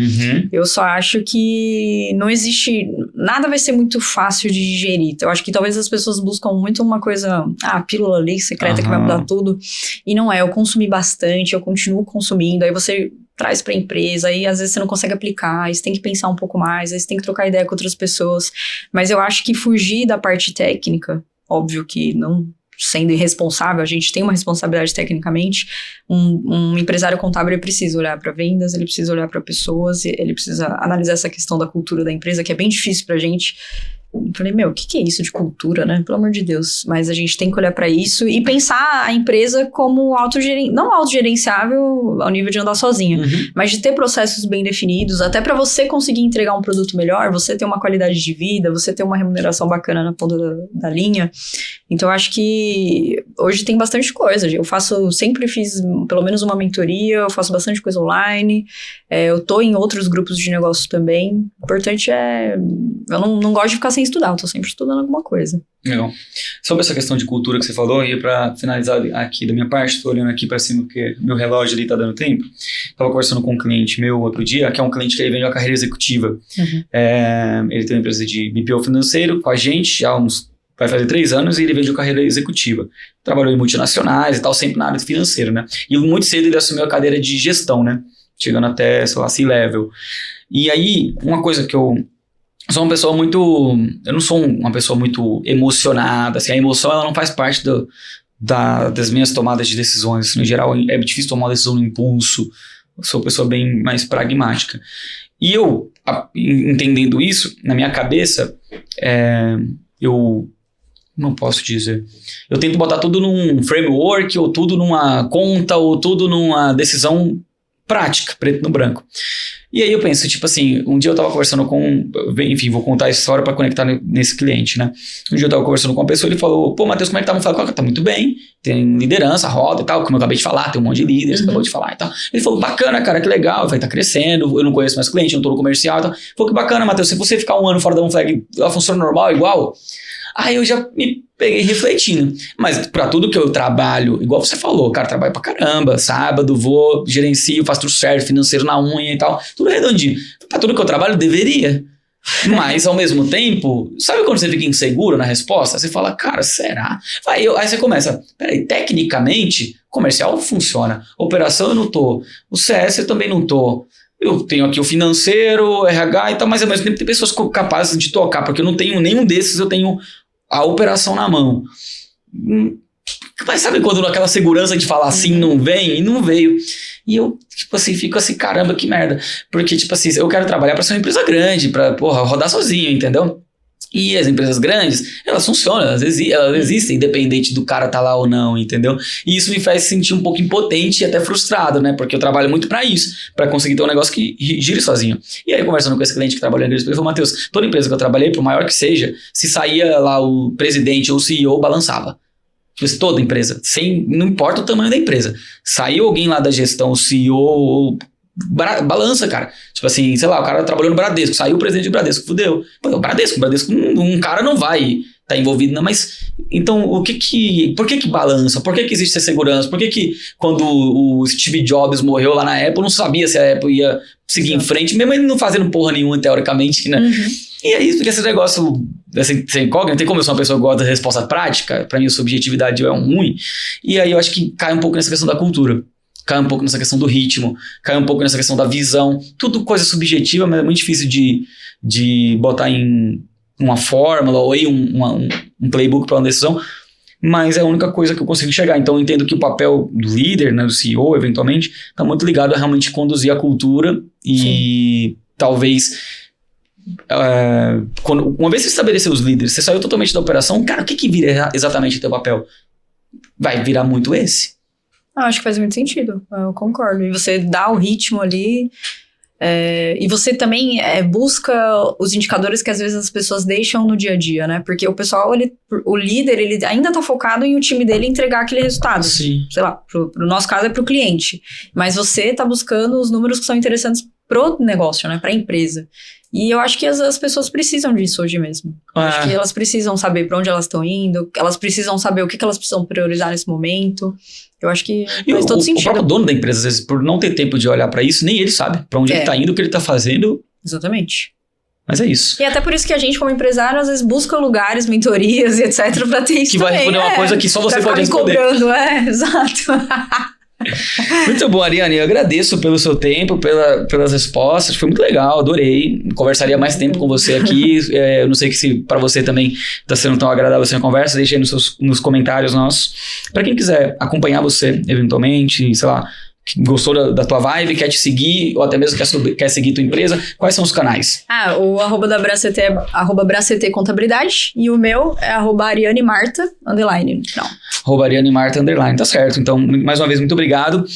Eu só acho que não existe... Nada vai ser muito fácil de digerir. Eu acho que talvez as pessoas buscam muito uma coisa... a pílula ali secreta que vai mudar tudo. E não é. Eu consumi bastante, eu continuo consumindo. Aí você traz para a empresa, aí às vezes você não consegue aplicar, aí você tem que pensar um pouco mais, aí você tem que trocar ideia com outras pessoas. Mas eu acho que fugir da parte técnica... Óbvio que não sendo irresponsável, a gente tem uma responsabilidade tecnicamente. Um empresário contábil, ele precisa olhar para vendas, ele precisa olhar para pessoas, ele precisa analisar essa questão da cultura da empresa, que é bem difícil pra gente. Eu falei, meu, o que é isso de cultura, né? Pelo amor de Deus. Mas a gente tem que olhar para isso e pensar a empresa como não autogerenciável ao nível de andar sozinha, mas de ter processos bem definidos, até para você conseguir entregar um produto melhor, você ter uma qualidade de vida, você ter uma remuneração bacana na ponta da linha. Então, eu acho que hoje tem bastante coisa. Eu sempre fiz pelo menos uma mentoria, eu faço bastante coisa online, eu tô em outros grupos de negócio também. O importante eu não gosto de ficar sem estudar, eu tô sempre estudando alguma coisa. Legal. Sobre essa questão de cultura que você falou, e para finalizar aqui da minha parte, estou olhando aqui para cima porque meu relógio ali tá dando tempo. Estava conversando com um cliente meu outro dia, que é um cliente que ele vende uma carreira executiva. Ele tem uma empresa de BPO financeiro com a gente, vai fazer 3 anos, e ele vende uma carreira executiva. Trabalhou em multinacionais e tal, sempre na área financeira, né? E muito cedo ele assumiu a cadeira de gestão, né? Chegando até, sei lá, C-level. E aí, uma coisa que eu sou uma pessoa eu não sou uma pessoa muito emocionada, assim, a emoção ela não faz parte das minhas tomadas de decisões. No geral, é difícil tomar uma decisão no impulso, eu sou uma pessoa bem mais pragmática. E eu, entendendo isso, na minha cabeça, eu não posso dizer, eu tento botar tudo num framework, ou tudo numa conta, ou tudo numa decisão prática, preto no branco. E aí eu penso, tipo assim, um dia eu tava conversando enfim, vou contar essa história para conectar nesse cliente, né? Um dia eu tava conversando com uma pessoa, ele falou, pô, Matheus, como é que tá? Eu falei, tá muito bem, tem liderança, roda e tal, como eu acabei de falar, tem um monte de líderes, acabou de falar e tal. Ele falou, bacana, cara, que legal. Eu falei, tá crescendo, eu não conheço mais cliente, não tô no comercial e tal. Ele falou, que bacana, Matheus, se você ficar 1 ano fora da OneFlag, ela funciona normal, igual? Aí eu já me peguei refletindo. Mas pra tudo que eu trabalho, igual você falou, cara, trabalho pra caramba, sábado, vou, gerencio, faço tudo certo, financeiro na unha e tal, tudo redondinho. Pra tudo que eu trabalho, deveria. Mas, ao mesmo tempo, sabe quando você fica inseguro na resposta? Você fala, cara, será? Aí você começa, peraí, tecnicamente, comercial funciona, operação eu não tô, o CS eu também não tô. Eu tenho aqui o financeiro, RH e tal, mas ao mesmo tempo tem pessoas capazes de tocar, porque eu não tenho nenhum desses, eu tenho a operação na mão. Mas sabe quando aquela segurança de falar assim não vem? E não veio. E eu, tipo assim, fico assim, caramba, que merda. Porque, tipo assim, eu quero trabalhar pra ser uma empresa grande, pra, porra, rodar sozinho, entendeu? E as empresas grandes, elas funcionam, elas existem, independente do cara tá lá ou não, entendeu? E isso me faz sentir um pouco impotente e até frustrado, né? Porque eu trabalho muito pra isso, pra conseguir ter um negócio que gire sozinho. E aí, conversando com esse cliente que trabalhou na empresa, ele falou, Matheus, toda empresa que eu trabalhei, por maior que seja, se saía lá o presidente ou o CEO, balançava. Toda empresa, não importa o tamanho da empresa. Saiu alguém lá da gestão, o CEO, balança, cara. Tipo assim, sei lá, o cara trabalhou no Bradesco, saiu o presidente do Bradesco, fudeu. Pô, o Bradesco, um cara não vai estar envolvido, não, mas então por que balança? Por que existe essa segurança? Por que quando o Steve Jobs morreu lá na Apple, não sabia se a Apple ia seguir em frente, mesmo ele não fazendo porra nenhuma, teoricamente, né? E é isso, porque esse negócio, assim, sem incógnito, tem como eu sou uma pessoa que gosta da resposta prática, pra mim a subjetividade é ruim, e aí eu acho que cai um pouco nessa questão da cultura, cai um pouco nessa questão do ritmo, cai um pouco nessa questão da visão, tudo coisa subjetiva, mas é muito difícil de botar em uma fórmula ou em um playbook para uma decisão, mas é a única coisa que eu consigo chegar. Então eu entendo que o papel do líder, né, do CEO, eventualmente, está muito ligado a realmente conduzir a cultura e talvez... uma vez você estabelecer os líderes, você saiu totalmente da operação, cara, o que vira exatamente teu papel? Vai virar muito esse. Acho que faz muito sentido, eu concordo. E você dá o ritmo ali, e você também busca os indicadores que às vezes as pessoas deixam no dia a dia, né? Porque o pessoal, o líder, ele ainda tá focado em o time dele entregar aquele resultado. Sim. Sei lá, pro nosso caso é pro cliente. Mas você tá buscando os números que são interessantes pro negócio, né? Pra empresa. E eu acho que as pessoas precisam disso hoje mesmo. Acho que elas precisam saber pra onde elas estão indo, elas precisam saber o que elas precisam priorizar nesse momento. Eu acho que faz todo sentido. O próprio dono da empresa, às vezes, por não ter tempo de olhar pra isso, nem ele sabe pra onde ele tá indo, o que ele tá fazendo. Exatamente. Mas é isso. E até por isso que a gente, como empresário, às vezes busca lugares, mentorias e etc. pra ter isso que vai responder uma coisa que só você pode responder. Cobrando, exato. Muito bom, Ariane, eu agradeço pelo seu tempo, pelas respostas, foi muito legal, adorei, conversaria mais tempo com você aqui, eu não sei se para você também está sendo tão agradável essa conversa, deixe aí nos comentários nossos, para quem quiser acompanhar você eventualmente, sei lá, gostou da tua vibe, quer te seguir, ou até mesmo quer seguir tua empresa, quais são os canais? O arroba da BraCT é @BraCT Contabilidade, e o meu é @ArianeMarta_. Não. @ArianeMarta_, tá certo. Então, mais uma vez, muito obrigado.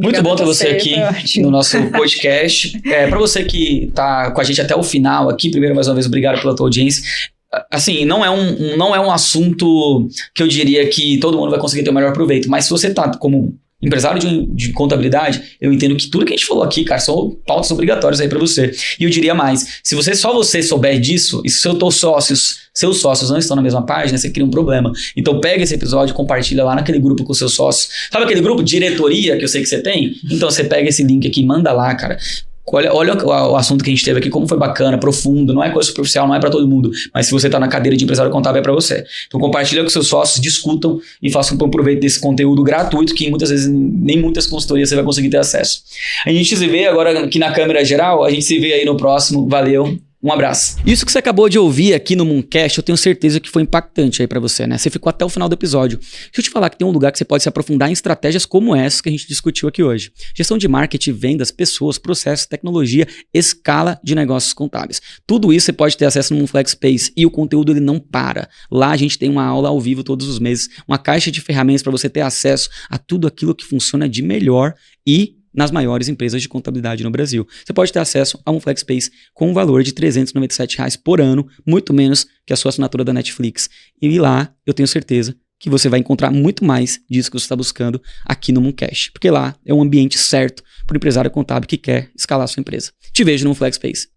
Muito bom ter você aqui no nosso podcast. Para você que tá com a gente até o final aqui, primeiro, mais uma vez, obrigado pela tua audiência. Assim, não é um assunto que eu diria que todo mundo vai conseguir ter o melhor proveito, mas se você tá como empresário de contabilidade, eu entendo que tudo que a gente falou aqui, cara, são pautas obrigatórias aí pra você. E eu diria mais, se só você souber disso, e se seus sócios não estão na mesma página, você cria um problema. Então pega esse episódio e compartilha lá naquele grupo com seus sócios. Sabe aquele grupo diretoria que eu sei que você tem? Então você pega esse link aqui e manda lá, cara. Olha o assunto que a gente teve aqui, como foi bacana, profundo, não é coisa superficial, não é pra todo mundo, mas se você tá na cadeira de empresário contábil é pra você. Então compartilha com seus sócios, discutam e façam um proveito desse conteúdo gratuito que muitas vezes nem muitas consultorias você vai conseguir ter acesso. A gente se vê agora aqui na câmera geral, a gente se vê aí no próximo, valeu. Um abraço. Isso que você acabou de ouvir aqui no Mooncast, eu tenho certeza que foi impactante aí pra você, né? Você ficou até o final do episódio. Deixa eu te falar que tem um lugar que você pode se aprofundar em estratégias como essas que a gente discutiu aqui hoje. Gestão de marketing, vendas, pessoas, processos, tecnologia, escala de negócios contábeis. Tudo isso você pode ter acesso no Moonflex Space e o conteúdo ele não para. Lá a gente tem uma aula ao vivo todos os meses, uma caixa de ferramentas para você ter acesso a tudo aquilo que funciona de melhor e nas maiores empresas de contabilidade no Brasil. Você pode ter acesso a um FlexSpace com um valor de R$ 397 por ano, muito menos que a sua assinatura da Netflix. E lá, eu tenho certeza que você vai encontrar muito mais disso que você está buscando aqui no Mooncast, porque lá é um ambiente certo para o empresário contábil que quer escalar a sua empresa. Te vejo no FlexSpace.